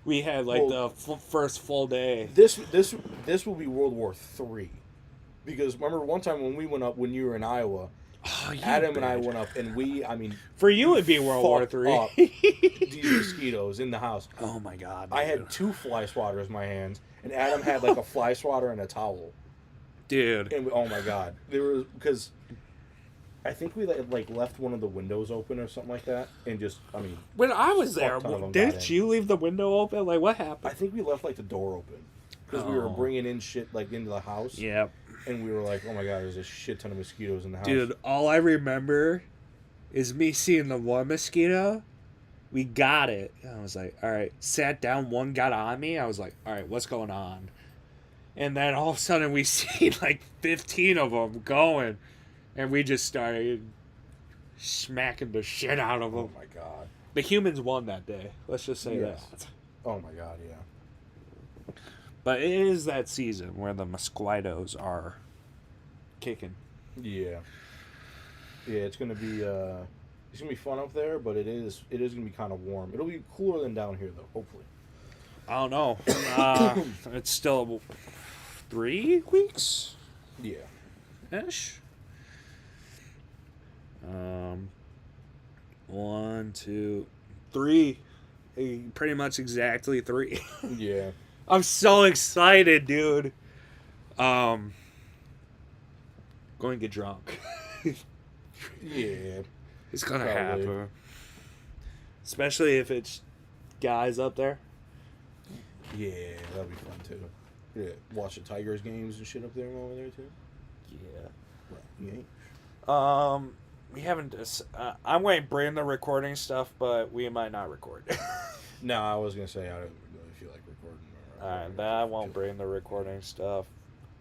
S1: we had the first full day.
S2: This will be World War III. Because remember one time when we went up when you were in Iowa, Adam and I went up and
S1: for you it'd be World War III.
S2: These mosquitoes in the house.
S1: Oh my god!
S2: Dude. I had 2 fly swatters in my hands, and Adam had a fly swatter and a towel.
S1: Dude.
S2: And oh my god, there was because I think we left one of the windows open or something like that, and just
S1: when I was there, didn't you leave the window open? Like what happened?
S2: I think we left the door open because we were bringing in shit into the house.
S1: Yeah.
S2: And we were like, oh my god, there's a shit ton of mosquitoes in the house.
S1: Dude, all I remember is me seeing the one mosquito. We got it. I was like, all right. Sat down, one got on me. I was like, all right, what's going on? And then all of a sudden we see 15 of them going. And we just started smacking the shit out of them.
S2: Oh my god.
S1: The humans won that day. Let's just say that.
S2: Oh my god, yeah.
S1: But it is that season where the mosquitoes are kicking.
S2: Yeah. Yeah, it's gonna be fun up there, but it is gonna be kind of warm. It'll be cooler than down here though, hopefully.
S1: I don't know. It's still 3 weeks.
S2: Yeah.
S1: Ish. 1, 2, 3. Pretty much exactly 3.
S2: Yeah.
S1: I'm so excited, dude. Going to get drunk.
S2: Yeah.
S1: It's gonna happen. Especially if it's guys up there.
S2: Yeah, that'll be fun too. Yeah, watch the Tigers games and shit up there over there too.
S1: Yeah.
S2: Right.
S1: We haven't. I'm going to bring the recording stuff, but we might not record.
S2: No, I was gonna say I don't really feel like recording.
S1: Alright, I won't bring the recording stuff.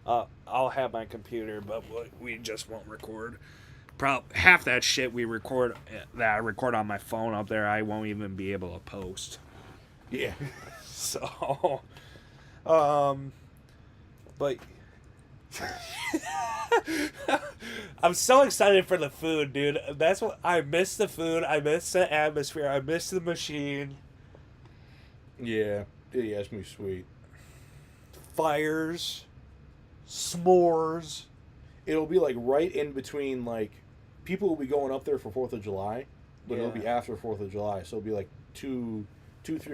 S1: I'll have my computer, but we just won't record. Half that shit that I record on my phone up there, I won't even be able to post.
S2: Yeah.
S1: So, but I'm so excited for the food, dude. That's what I miss. The food. I miss the atmosphere. I miss the machine.
S2: Yeah. Yeah, it's gonna be sweet.
S1: Fires, s'mores.
S2: It'll be right in between people will be going up there for 4th of July, but it'll be after 4th of July, so it'll be 2-3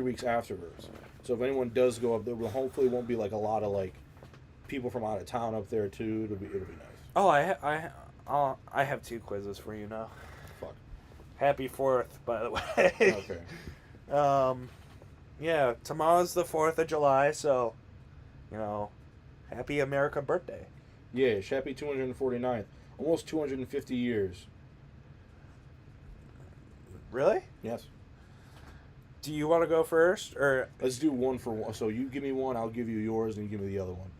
S2: weeks afterwards. So if anyone does go up there, hopefully won't be a lot of people from out of town up there too. It'll be nice.
S1: Oh, I have 2 quizzes for you now.
S2: Fuck.
S1: Happy 4th, by the way.
S2: Okay.
S1: Yeah, tomorrow's the 4th of July, so, happy America birthday.
S2: Yeah, happy 249th. Almost 250 years.
S1: Really?
S2: Yes.
S1: Do you want to go first, or
S2: Let's do one for one. So you give me one, I'll give you yours, and you give me the other one.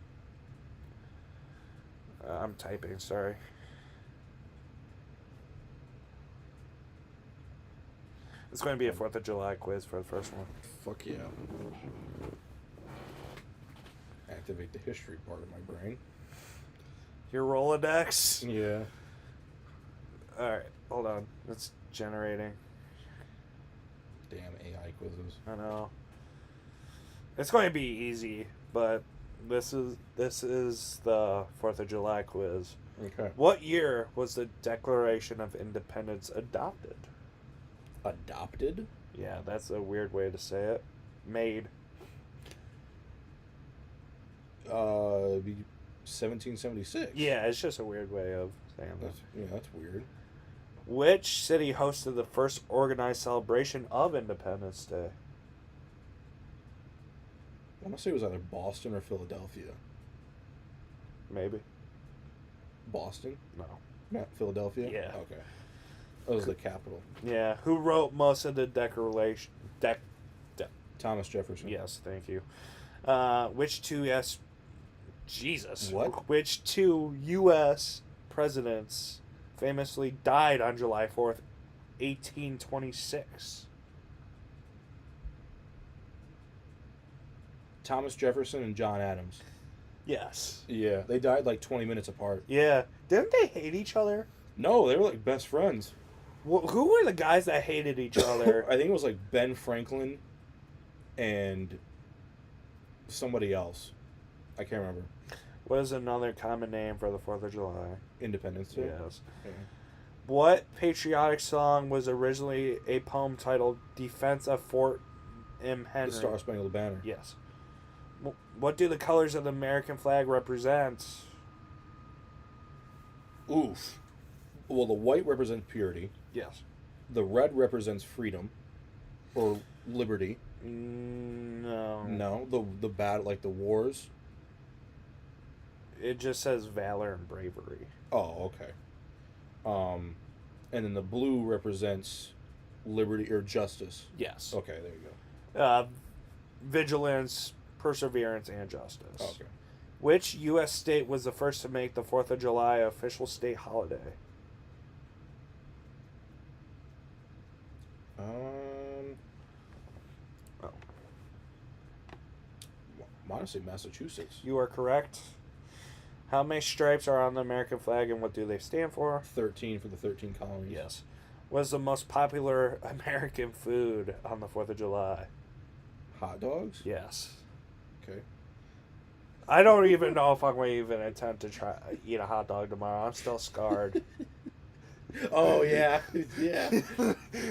S1: I'm typing, sorry. It's going to be a 4th of July quiz for the first one.
S2: Fuck yeah. Activate the history part of my brain.
S1: Your Rolodex?
S2: Yeah.
S1: Alright, hold on. It's generating.
S2: Damn AI quizzes.
S1: I know. It's going to be easy, but this is the 4th of July quiz.
S2: Okay.
S1: What year was the Declaration of Independence adopted?
S2: Adopted?
S1: Yeah, that's a weird way to say it. Made.
S2: 1776.
S1: Yeah, it's just a weird way of saying that.
S2: That's weird.
S1: Which city hosted the first organized celebration of Independence Day?
S2: I want to say it was either Boston or Philadelphia.
S1: Maybe.
S2: Boston?
S1: No.
S2: Not Philadelphia?
S1: Yeah.
S2: Okay. That was the capital.
S1: Yeah. Who wrote most of the Declaration?
S2: Thomas Jefferson.
S1: Yes, thank you. Which two Jesus.
S2: What?
S1: Which two U.S. presidents famously died on July 4th, 1826?
S2: Thomas Jefferson and John Adams.
S1: Yes.
S2: Yeah, they died like 20 minutes apart.
S1: Yeah. Didn't they hate each other?
S2: No, they were like best friends.
S1: Who were the guys that hated each other?
S2: I think it was like Ben Franklin and somebody else. I can't remember.
S1: What is another common name for the 4th of July?
S2: Independence Day?
S1: Yes.
S2: Yeah.
S1: What patriotic song was originally a poem titled Defense of Fort M. Henry?
S2: The Star Spangled Banner.
S1: Yes. What do the colors of the American flag represent?
S2: Oof. Well, the white represents purity.
S1: Yes.
S2: The red represents freedom or liberty.
S1: No.
S2: No, the bad, like the wars.
S1: It just says valor and bravery.
S2: Oh, okay. And then the blue represents liberty or justice.
S1: Yes.
S2: Okay, there you go.
S1: Vigilance, perseverance, and justice.
S2: Okay.
S1: Which U.S. state was the first to make the 4th of July official state holiday?
S2: Honestly, Massachusetts.
S1: You are correct. How many stripes are on the American flag and what do they stand for?
S2: 13 for the 13 colonies.
S1: Yes. What is the most popular American food on the 4th of July?
S2: Hot dogs?
S1: Yes.
S2: Okay.
S1: I don't even know if I'm going to even attempt to eat a hot dog tomorrow. I'm still scarred.
S2: Oh, yeah. Yeah.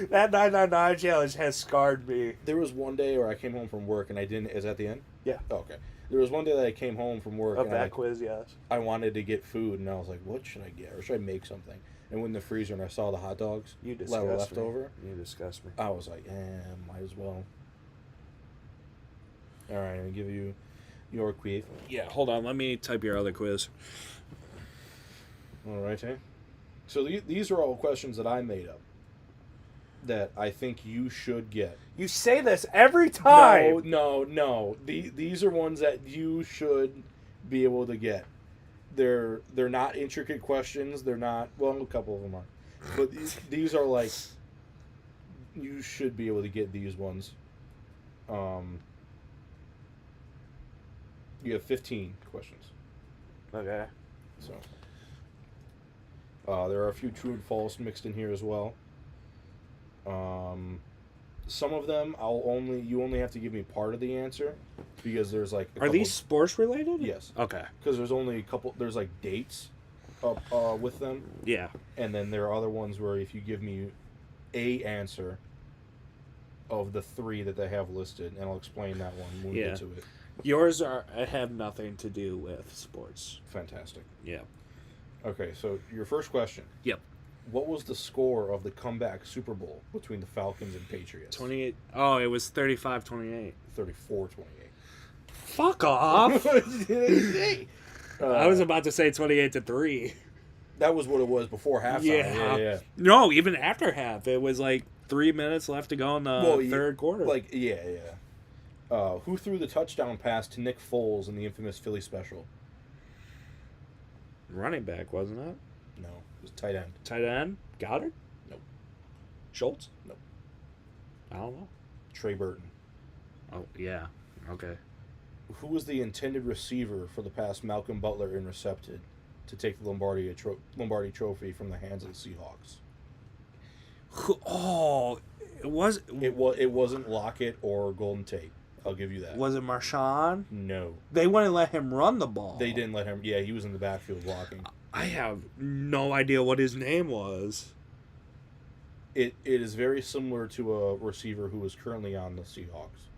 S1: That 999 challenge has scarred me.
S2: There was one day where I came home from work and I didn't... Is that the end?
S1: Yeah.
S2: Oh, okay. There was one day that I came home from work
S1: Of
S2: and
S1: that quiz, yes.
S2: I wanted to get food and I was like, what should I get? Or should I make something? And went in the freezer and I saw the hot dogs
S1: You
S2: that were
S1: disgust
S2: left
S1: me.
S2: over.
S1: You disgust me.
S2: I was like, might as well. All right, I'm going to give you your quiz.
S1: Yeah, hold on. Let me type your other quiz.
S2: All right, eh? So these are all questions that I made up that I think you should get.
S1: You say this every time.
S2: No. These are ones that you should be able to get. They're not intricate questions. They're not... Well, a couple of them are. But these are like... You should be able to get these ones. You have 15 questions.
S1: Okay.
S2: So... there are a few true and false mixed in here as well. Some of them you only have to give me part of the answer because there's like
S1: Are these sports related?
S2: Yes.
S1: Okay.
S2: Because there's only a couple. There's like dates up with them,
S1: Yeah.
S2: and then there are other ones where if you give me a answer of the 3 that they have listed, and I'll explain that one when we get to it.
S1: Yours have nothing to do with sports.
S2: Fantastic.
S1: Yeah.
S2: Okay, so your first question.
S1: Yep.
S2: What was the score of the comeback Super Bowl between the Falcons and Patriots?
S1: 28. Oh, it was 35-28.
S2: 34-28.
S1: Fuck off. I was
S2: Uh,
S1: about to say 28-3.
S2: that was what it was before halftime. Yeah.
S1: No, even after half, it was like 3 minutes left to go in the third quarter.
S2: Who threw the touchdown pass to Nick Foles in the infamous Philly special?
S1: Running back, wasn't it?
S2: No, it was tight end.
S1: Tight end? Goddard?
S2: Nope.
S1: Schultz?
S2: Nope.
S1: I don't know.
S2: Trey Burton.
S1: Oh, yeah. Okay.
S2: Who was the intended receiver for the pass Malcolm Butler intercepted to take the Lombardi Trophy from the hands of the Seahawks?
S1: Oh, it
S2: wasn't Lockett or Golden Tate. I'll give you that.
S1: Was it Marshawn?
S2: No.
S1: They wouldn't let him run the ball.
S2: They didn't let him. Yeah, he was in the backfield blocking.
S1: I have no idea what his name was.
S2: It is very similar to a receiver who is currently on the Seahawks.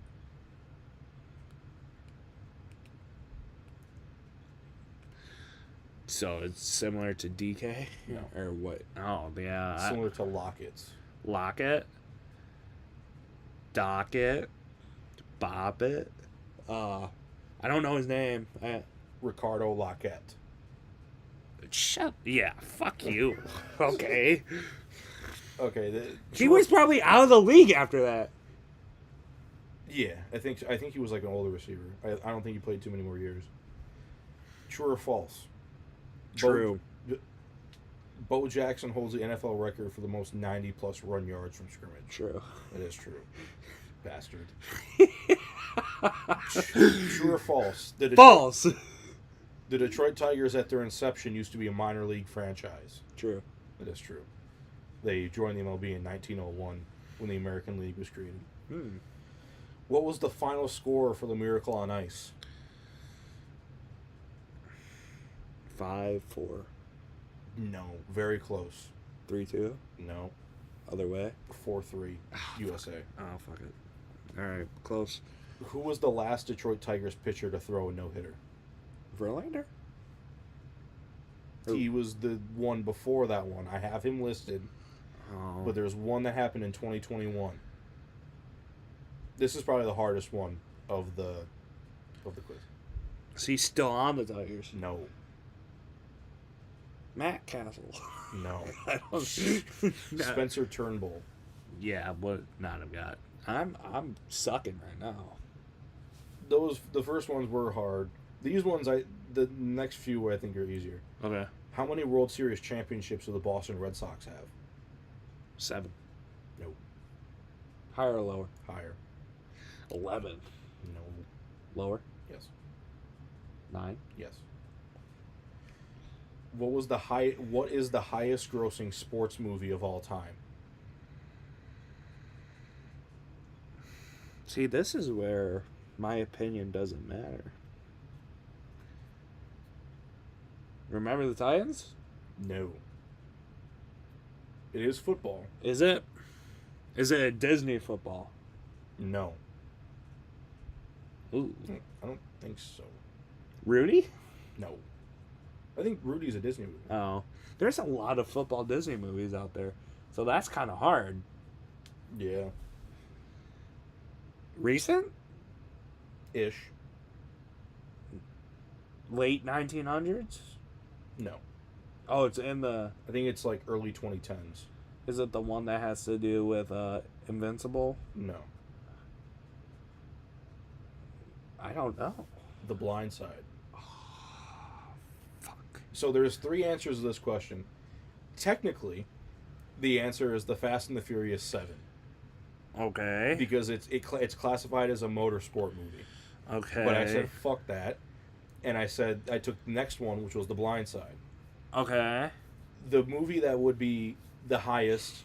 S1: So it's similar to DK?
S2: No.
S1: Or what? Oh, yeah.
S2: Similar to Lockett's.
S1: Lockett? Dockett? Bobbit? I don't know his name.
S2: Ricardo Lockett.
S1: Yeah, fuck you. Okay.
S2: Okay.
S1: He was probably out of the league after that.
S2: Yeah, I think he was like an older receiver. I don't think he played too many more years. True or false?
S1: True.
S2: Bo Jackson holds the NFL record for the most 90-plus run yards from scrimmage.
S1: True.
S2: It is true. Bastard. True or false?
S1: False.
S2: The Detroit Tigers at their inception used to be a minor league franchise.
S1: True.
S2: It is true. They joined the MLB in 1901 when the American League was created. What was the final score for the Miracle on Ice?
S1: 5-4.
S2: No. Very close.
S1: 3-2.
S2: No.
S1: Other way.
S2: 4-3. USA.
S1: Oh, fuck it. All right, close.
S2: Who was the last Detroit Tigers pitcher to throw a no-hitter?
S1: Verlander?
S2: He was the one before that one. I have him listed, but there's one that happened in 2021. This is probably the hardest one of the quiz.
S1: Is he still on the Tigers?
S2: No.
S1: Matt Castle.
S2: No.
S1: I don't.
S2: Spencer Turnbull.
S1: Yeah, what not have got? I'm sucking right now.
S2: The first ones were hard. These ones, the next few I think are easier.
S1: Okay.
S2: How many World Series championships do the Boston Red Sox have?
S1: 7.
S2: No.
S1: Higher or lower?
S2: Higher.
S1: 11.
S2: No.
S1: Lower?
S2: Yes.
S1: 9.
S2: Yes. What is the highest grossing sports movie of all time?
S1: See, this is where my opinion doesn't matter. Remember the Titans?
S2: No. It is football.
S1: Is it? Is it a Disney football?
S2: No.
S1: Ooh.
S2: I don't think so.
S1: Rudy?
S2: No. I think Rudy's a Disney movie.
S1: Oh. There's a lot of football Disney movies out there. So that's kind of hard.
S2: Yeah.
S1: Recent?
S2: Ish.
S1: Late 1900s?
S2: No.
S1: Oh, it's in the...
S2: I think it's like early 2010s.
S1: Is it the one that has to do with Invincible?
S2: No.
S1: I don't know.
S2: The Blind Side.
S1: Fuck.
S2: So there's 3 answers to this question. Technically, the answer is The Fast and the Furious 7.
S1: Okay.
S2: Because it's classified as a motorsport movie.
S1: Okay.
S2: But I said, fuck that. And I took the next one, which was The Blind Side.
S1: Okay.
S2: The movie that would be the highest,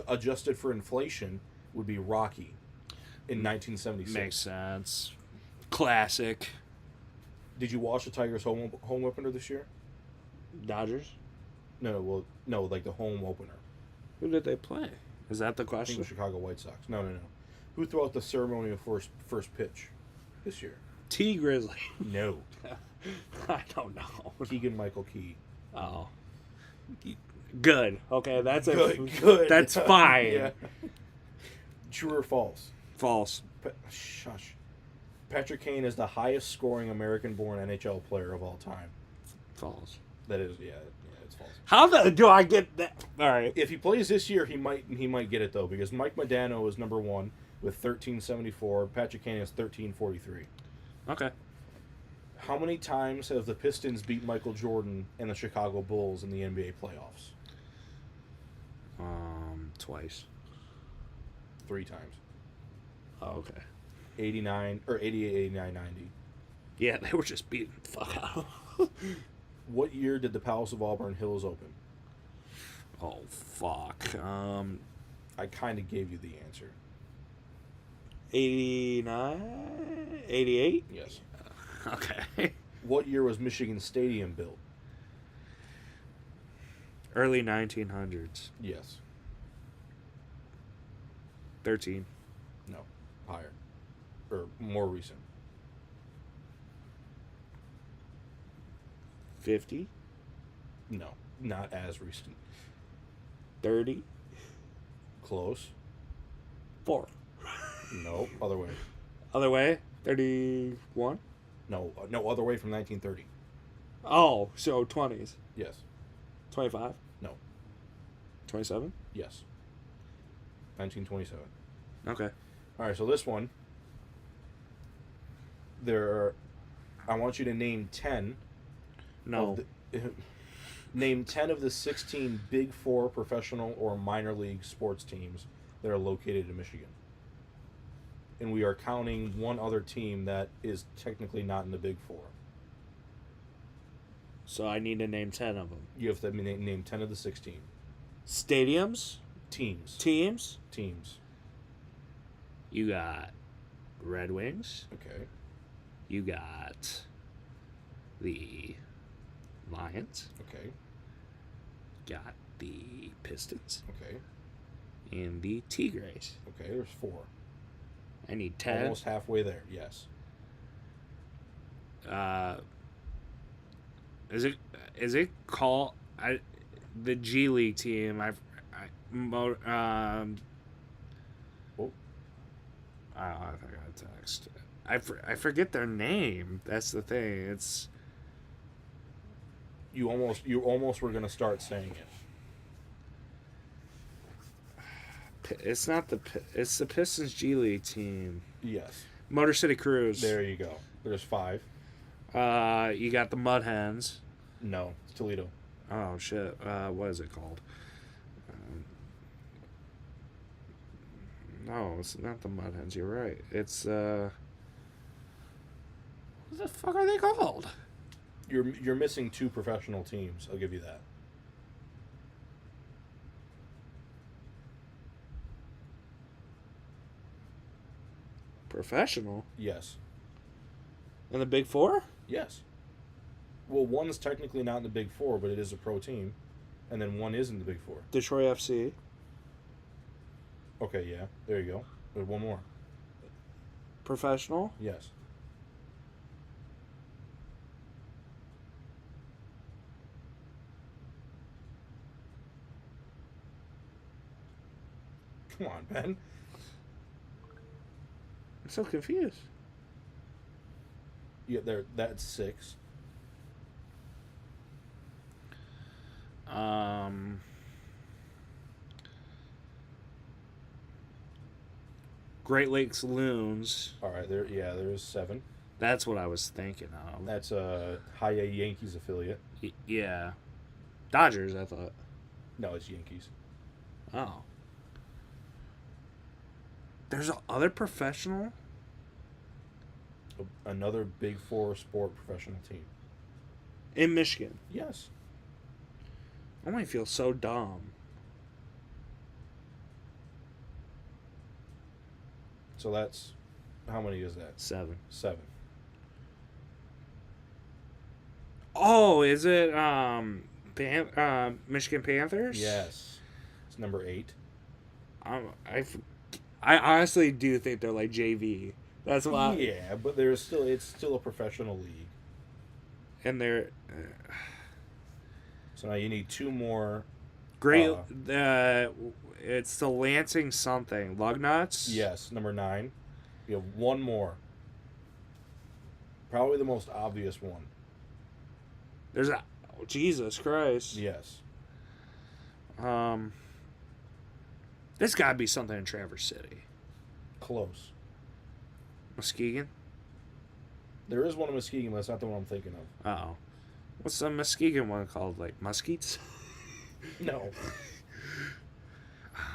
S2: adjusted for inflation, would be Rocky in 1976.
S1: Makes sense. Classic.
S2: Did you watch the Tigers home opener this year?
S1: Dodgers?
S2: No, like the home opener.
S1: Who did they play? Is that the
S2: I think
S1: question?
S2: the Chicago White Sox. No. Who threw out the ceremony of first pitch this year?
S1: T. Grizzly.
S2: No.
S1: I don't know.
S2: Keegan Michael Key.
S1: Oh. Good. Okay, that's
S2: Good.
S1: That's fine.
S2: Yeah. True or false?
S1: False.
S2: Shush. Patrick Kane is the highest scoring American-born NHL player of all time.
S1: False.
S2: That is, yeah, it's false.
S1: How do I get that? All right.
S2: If he plays this year, he might get it though, because Mike Modano is number 1 with 1374. Patrick Kane is 1343.
S1: Okay.
S2: How many times have the Pistons beat Michael Jordan and the Chicago Bulls in the NBA playoffs?
S1: Twice.
S2: 3 times.
S1: Oh, okay.
S2: 89 or 88, 89, 90.
S1: Yeah, they were just beating the fuck out.
S2: What year did the Palace of Auburn Hills open?
S1: Oh, fuck.
S2: I kind of gave you the answer.
S1: 89? 88?
S2: Yes.
S1: Okay.
S2: What year was Michigan Stadium built?
S1: Early 1900s.
S2: Yes.
S1: 13.
S2: No, higher. Or more recent.
S1: 50.
S2: No, not as recent.
S1: 30.
S2: Close.
S1: 4.
S2: No, other way.
S1: Other way? 31.
S2: No, other way from 1930.
S1: Oh, so 20s.
S2: Yes.
S1: 25.
S2: No.
S1: 27.
S2: Yes. 1927.
S1: Okay.
S2: All right, so this one, I want you to name 10.
S1: No.
S2: Name 10 of the 16 Big Four professional or minor league sports teams that are located in Michigan. And we are counting one other team that is technically not in the Big Four.
S1: So I need to name 10 of them.
S2: You have to name 10 of the 16.
S1: Stadiums?
S2: Teams.
S1: Teams? You got Red Wings.
S2: Okay.
S1: You got the Lions.
S2: Okay.
S1: Got the Pistons.
S2: Okay.
S1: And the Tigres.
S2: Okay, there's 4.
S1: I need 10.
S2: Almost halfway there, yes.
S1: Is it called the G League team?
S2: Oh.
S1: I got a text. I forget their name. That's the thing. It's
S2: You almost were gonna start saying it.
S1: it's the Pistons G League team.
S2: Yes.
S1: Motor City Cruise.
S2: There you go. There's 5.
S1: You got the Mud Hens.
S2: No, it's Toledo.
S1: Oh shit. What is it called? No, it's not the Mud Hens. You're right. It's what the fuck are they called?
S2: You're missing 2 professional teams. I'll give you that.
S1: Professional?
S2: Yes.
S1: In the Big Four?
S2: Yes. Well, one's technically not in the Big Four, but it is a pro team, and then one is in the Big Four.
S1: Detroit FC.
S2: Okay, yeah. There you go. There's one more.
S1: Professional?
S2: Yes. Come on, Ben.
S1: I'm so confused.
S2: Yeah, that's 6.
S1: Great Lakes Loons.
S2: All right, there's 7.
S1: That's what I was thinking of.
S2: That's a high A Yankees affiliate.
S1: Yeah. Dodgers, I thought.
S2: No, it's Yankees.
S1: Oh. There's other professional?
S2: Another Big Four sport professional team.
S1: In Michigan.
S2: Yes.
S1: I might feel so dumb.
S2: So that's, how many is that?
S1: 7.
S2: 7.
S1: Oh, is it Michigan Panthers?
S2: Yes. It's number 8.
S1: I honestly do think they're like JV. That's why.
S2: Yeah, but it's still a professional league.
S1: And they're
S2: So now you need 2 more.
S1: great. It's the Lansing something. Lugnuts.
S2: Yes, number 9. You have 1 more. Probably the most obvious one.
S1: There's a Jesus Christ.
S2: Yes.
S1: There's got to be something in Traverse City.
S2: Close.
S1: Muskegon.
S2: There is one in Muskegon, but that's not the one I'm thinking of.
S1: Oh, what's the Muskegon one called? Like Muskeets?
S2: No.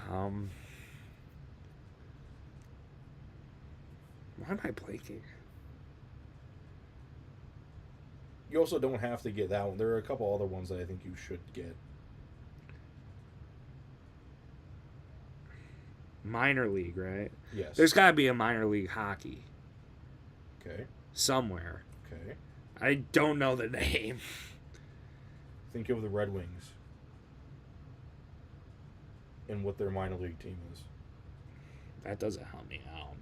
S1: Why am I blanking?
S2: You also don't have to get that one. There are a couple other ones that I think you should get.
S1: Minor league, right?
S2: Yes.
S1: There's got to be a minor league hockey
S2: Okay.
S1: somewhere.
S2: Okay.
S1: I don't know the name.
S2: Think of the Red Wings and what their minor league team is.
S1: That doesn't help me out.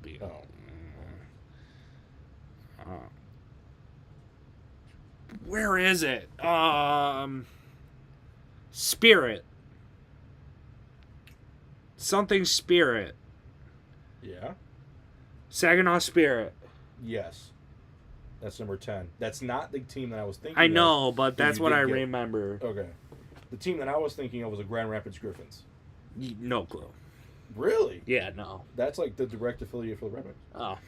S1: Where is it? Spirit. Something Spirit.
S2: Yeah.
S1: Saginaw Spirit.
S2: Yes. That's number 10. That's not the team that I was thinking
S1: I
S2: of.
S1: know, but that's what I remember.
S2: Okay. The team that I was thinking of was the Grand Rapids Griffins.
S1: No clue.
S2: Really?
S1: Yeah, no.
S2: That's like the direct affiliate for the Red Wings.
S1: Oh.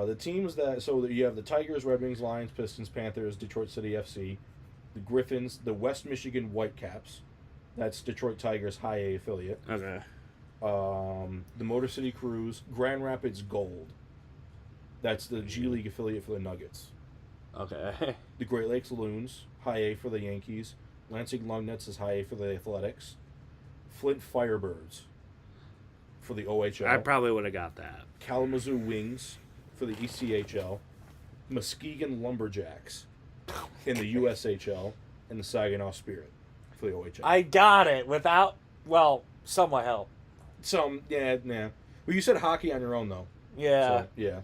S2: The teams that... So you have the Tigers, Red Wings, Lions, Pistons, Panthers, Detroit City FC, the Griffins, the West Michigan Whitecaps. That's Detroit Tigers' high A affiliate.
S1: Okay.
S2: The Motor City Cruise, Grand Rapids Gold. That's the G League affiliate for the Nuggets.
S1: Okay.
S2: The Great Lakes Loons, high A for the Yankees. Lansing Lugnuts is high A for the Athletics. Flint Firebirds for the OHL.
S1: I probably would have got that.
S2: Kalamazoo Wings for the ECHL. Muskegon Lumberjacks in the USHL. And the Saginaw Spirit for the OHL.
S1: I got it without, somewhat help.
S2: Yeah. Well, you said hockey on your own, though.
S1: Yeah.
S2: So, yeah.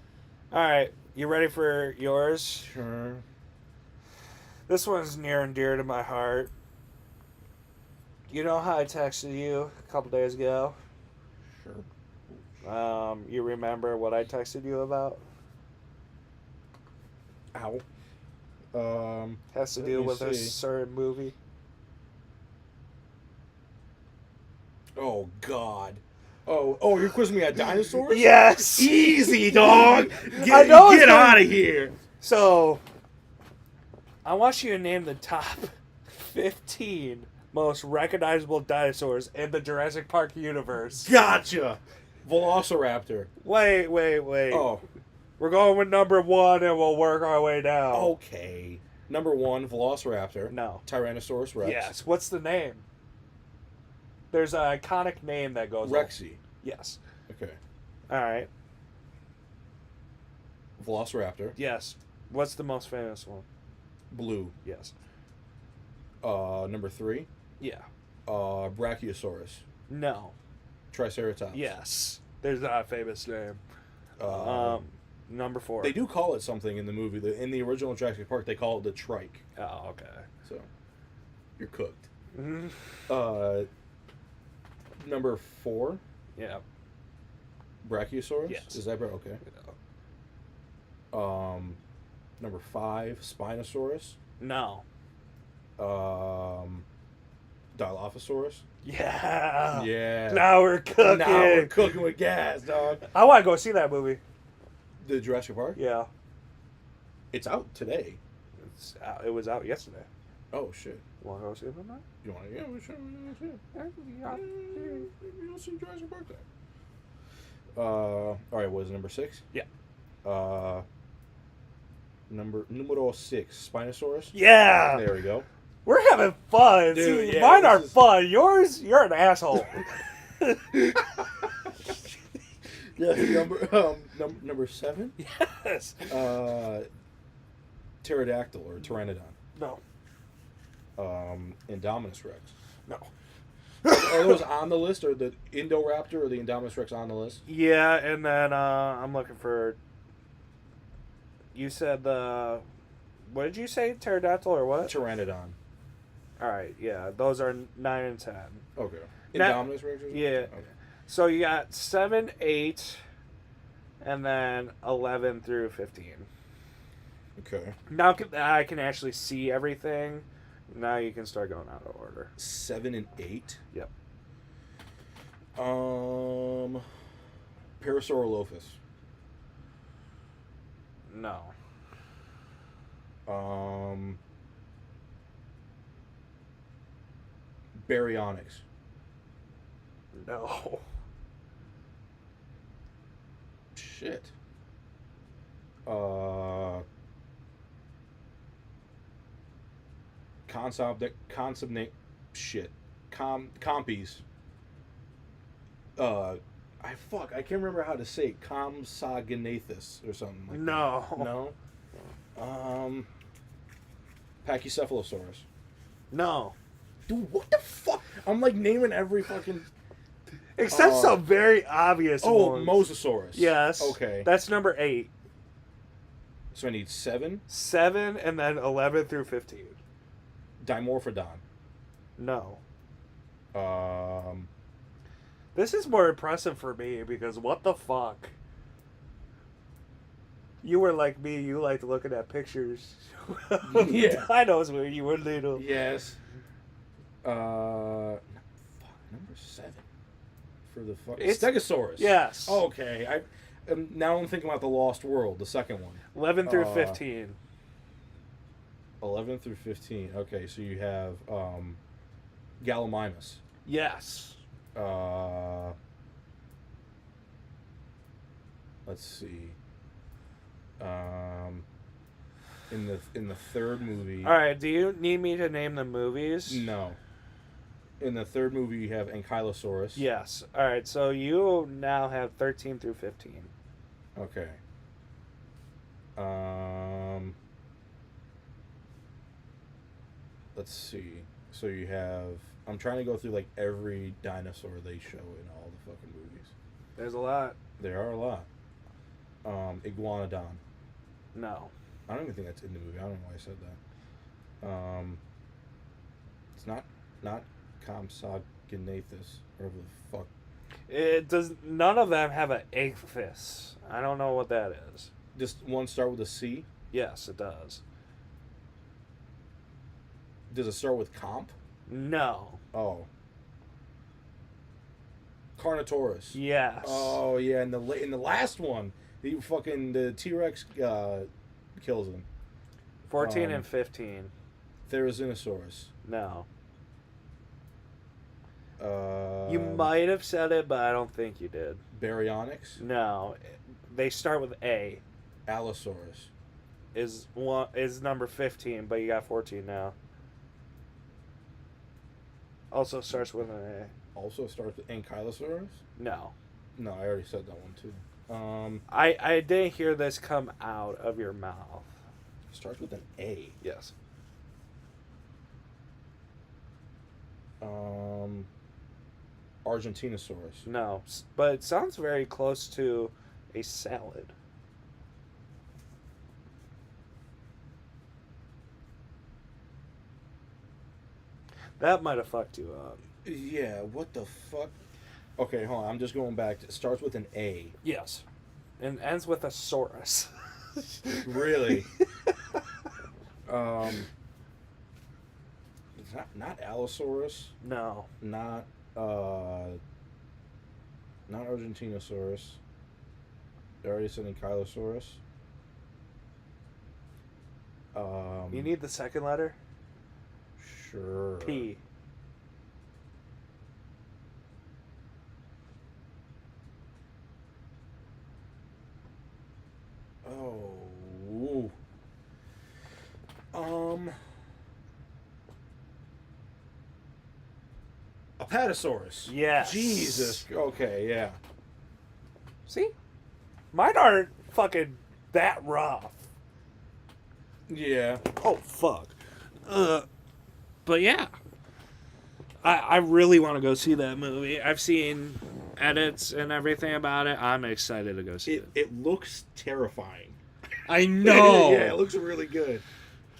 S1: All right. You ready for yours?
S2: Sure.
S1: This one's near and dear to my heart. You know how I texted you a couple days ago?
S2: Sure.
S1: You remember what I texted you about?
S2: Ow.
S1: Has to do with a certain movie.
S2: Oh, God. Oh, you're quizzing me at dinosaurs?
S1: Yes!
S2: Easy, dog!
S1: I know
S2: Get out of here!
S1: So, I want you to name the top 15 most recognizable dinosaurs in the Jurassic Park universe.
S2: Gotcha! Velociraptor.
S1: Wait.
S2: Oh.
S1: We're going with number 1 and we'll work our way down.
S2: Okay. Number 1, Velociraptor.
S1: No.
S2: Tyrannosaurus Rex.
S1: Yes. What's the name? There's an iconic name that goes
S2: Rexy.
S1: Yes.
S2: Okay.
S1: All right.
S2: Velociraptor.
S1: Yes. What's the most famous one?
S2: Blue.
S1: Yes.
S2: Number 3.
S1: Yeah.
S2: Brachiosaurus.
S1: No.
S2: Triceratops.
S1: Yes. There's not a famous name. Number 4.
S2: They do call it something in the movie. In the original Jurassic Park, they call it the trike.
S1: Oh, okay.
S2: So, you're cooked.
S1: Mm-hmm.
S2: Number 4.
S1: Yeah.
S2: Brachiosaurus.
S1: Yes.
S2: Is that right? Okay. Number 5. Spinosaurus.
S1: No.
S2: Dilophosaurus.
S1: Yeah.
S2: Yeah.
S1: Now we're cooking.
S2: Now we're cooking with gas, dog.
S1: I want to go see that movie.
S2: The Jurassic Park?
S1: Yeah.
S2: It's out today.
S1: It was out yesterday.
S2: Oh, shit.
S1: Want to go see it tonight?
S2: You want to? Yeah, we should. You'll see Jurassic Park then. All right, what is it, number 6?
S1: Yeah.
S2: Numero 6, Spinosaurus.
S1: Yeah.
S2: There we go.
S1: We're having fun.
S2: Dude,
S1: See,
S2: yeah,
S1: mine are fun. Yours, you're an asshole.
S2: Yeah, number 7.
S1: Yes.
S2: Pterodactyl or Pteranodon.
S1: No.
S2: Indominus Rex.
S1: No.
S2: Are those on the list, or the Indoraptor or the Indominus Rex on the list?
S1: Yeah, and then I'm looking for. You said the. What did you say? Pterodactyl or what?
S2: Pteranodon.
S1: All right, yeah, those are 9 and 10.
S2: Okay.
S1: Now-
S2: Indominus Rex?
S1: Yeah.
S2: Okay.
S1: So you got 7, 8, and then 11 through 15.
S2: Okay.
S1: Now I can actually see everything. Now you can start going out of order.
S2: 7 and 8?
S1: Yep.
S2: Parasaurolophus.
S1: No.
S2: Baryonyx.
S1: No.
S2: Shit. Compies. I can't remember how to say it. Compsognathus or something like
S1: No.
S2: that. No. Pachycephalosaurus.
S1: No.
S2: Dude, what the fuck? I'm like naming every fucking.
S1: Except some very obvious ones.
S2: Mosasaurus.
S1: Yes.
S2: Okay.
S1: That's number 8.
S2: So I need 7.
S1: 7 and then 11 through 15.
S2: Dimorphodon.
S1: No.
S2: Um.
S1: This is more impressive for me because what the fuck? You were like me, you liked looking at pictures.
S2: Yeah.
S1: Dinos when you were little.
S2: Yes. Number 7. For the fuck. Stegosaurus.
S1: Yes.
S2: Okay. Now I'm thinking about the Lost World, the second one.
S1: 11 through 15.
S2: 11 through 15. Okay, so you have Gallimimus.
S1: Yes.
S2: Let's see. In the third movie.
S1: All right. Do you need me to name the movies?
S2: No. In the third movie, you have Ankylosaurus.
S1: Yes. All right. So you now have 13 through 15.
S2: Okay. Let's see. So you have. I'm trying to go through like every dinosaur they show in all the fucking movies.
S1: There's a lot.
S2: There are a lot. Iguanodon.
S1: No.
S2: I don't even think that's in the movie. I don't know why I said that. It's not Compsognathus or whatever the fuck.
S1: It does. None of them have an aphis. I don't know what that is.
S2: Does one start with a C?
S1: Yes, it does.
S2: Does it start with Comp?
S1: No.
S2: Oh. Carnotaurus.
S1: Yes.
S2: Oh yeah, in the last one, the T-Rex kills him.
S1: 14 and 15.
S2: Therizinosaurus.
S1: No. You might have said it, but I don't think you did.
S2: Baryonyx.
S1: No. They start with A.
S2: Allosaurus.
S1: Is number 15, but you got 14 now. Also starts with an A.
S2: Also starts with Ankylosaurus?
S1: No.
S2: No, I already said that one too.
S1: I didn't hear this come out of your mouth.
S2: Starts with an A.
S1: Yes.
S2: Argentinosaurus.
S1: No, but it sounds very close to a salad. That might have fucked you up.
S2: Yeah, what the fuck? Okay, hold on. I'm just going back. It starts with an A.
S1: Yes. And ends with a saurus.
S2: Really? It's not Allosaurus.
S1: No.
S2: Not Argentinosaurus. I already said Ankylosaurus.
S1: You need the second letter?
S2: Sure.
S1: P.
S2: Oh. Apatosaurus.
S1: Yes.
S2: Jesus. Okay, yeah.
S1: See? Mine aren't fucking that rough.
S2: Yeah.
S1: Oh, fuck. But yeah. I really want to go see that movie. I've seen edits and everything about it. I'm excited to go see it.
S2: It looks terrifying.
S1: I know.
S2: Yeah, it looks really good.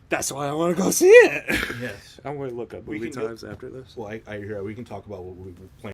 S1: That's why I want to go see it.
S2: Yes.
S1: I'm going to look up movie times after this.
S2: Well, I hear we can talk about what we were playing.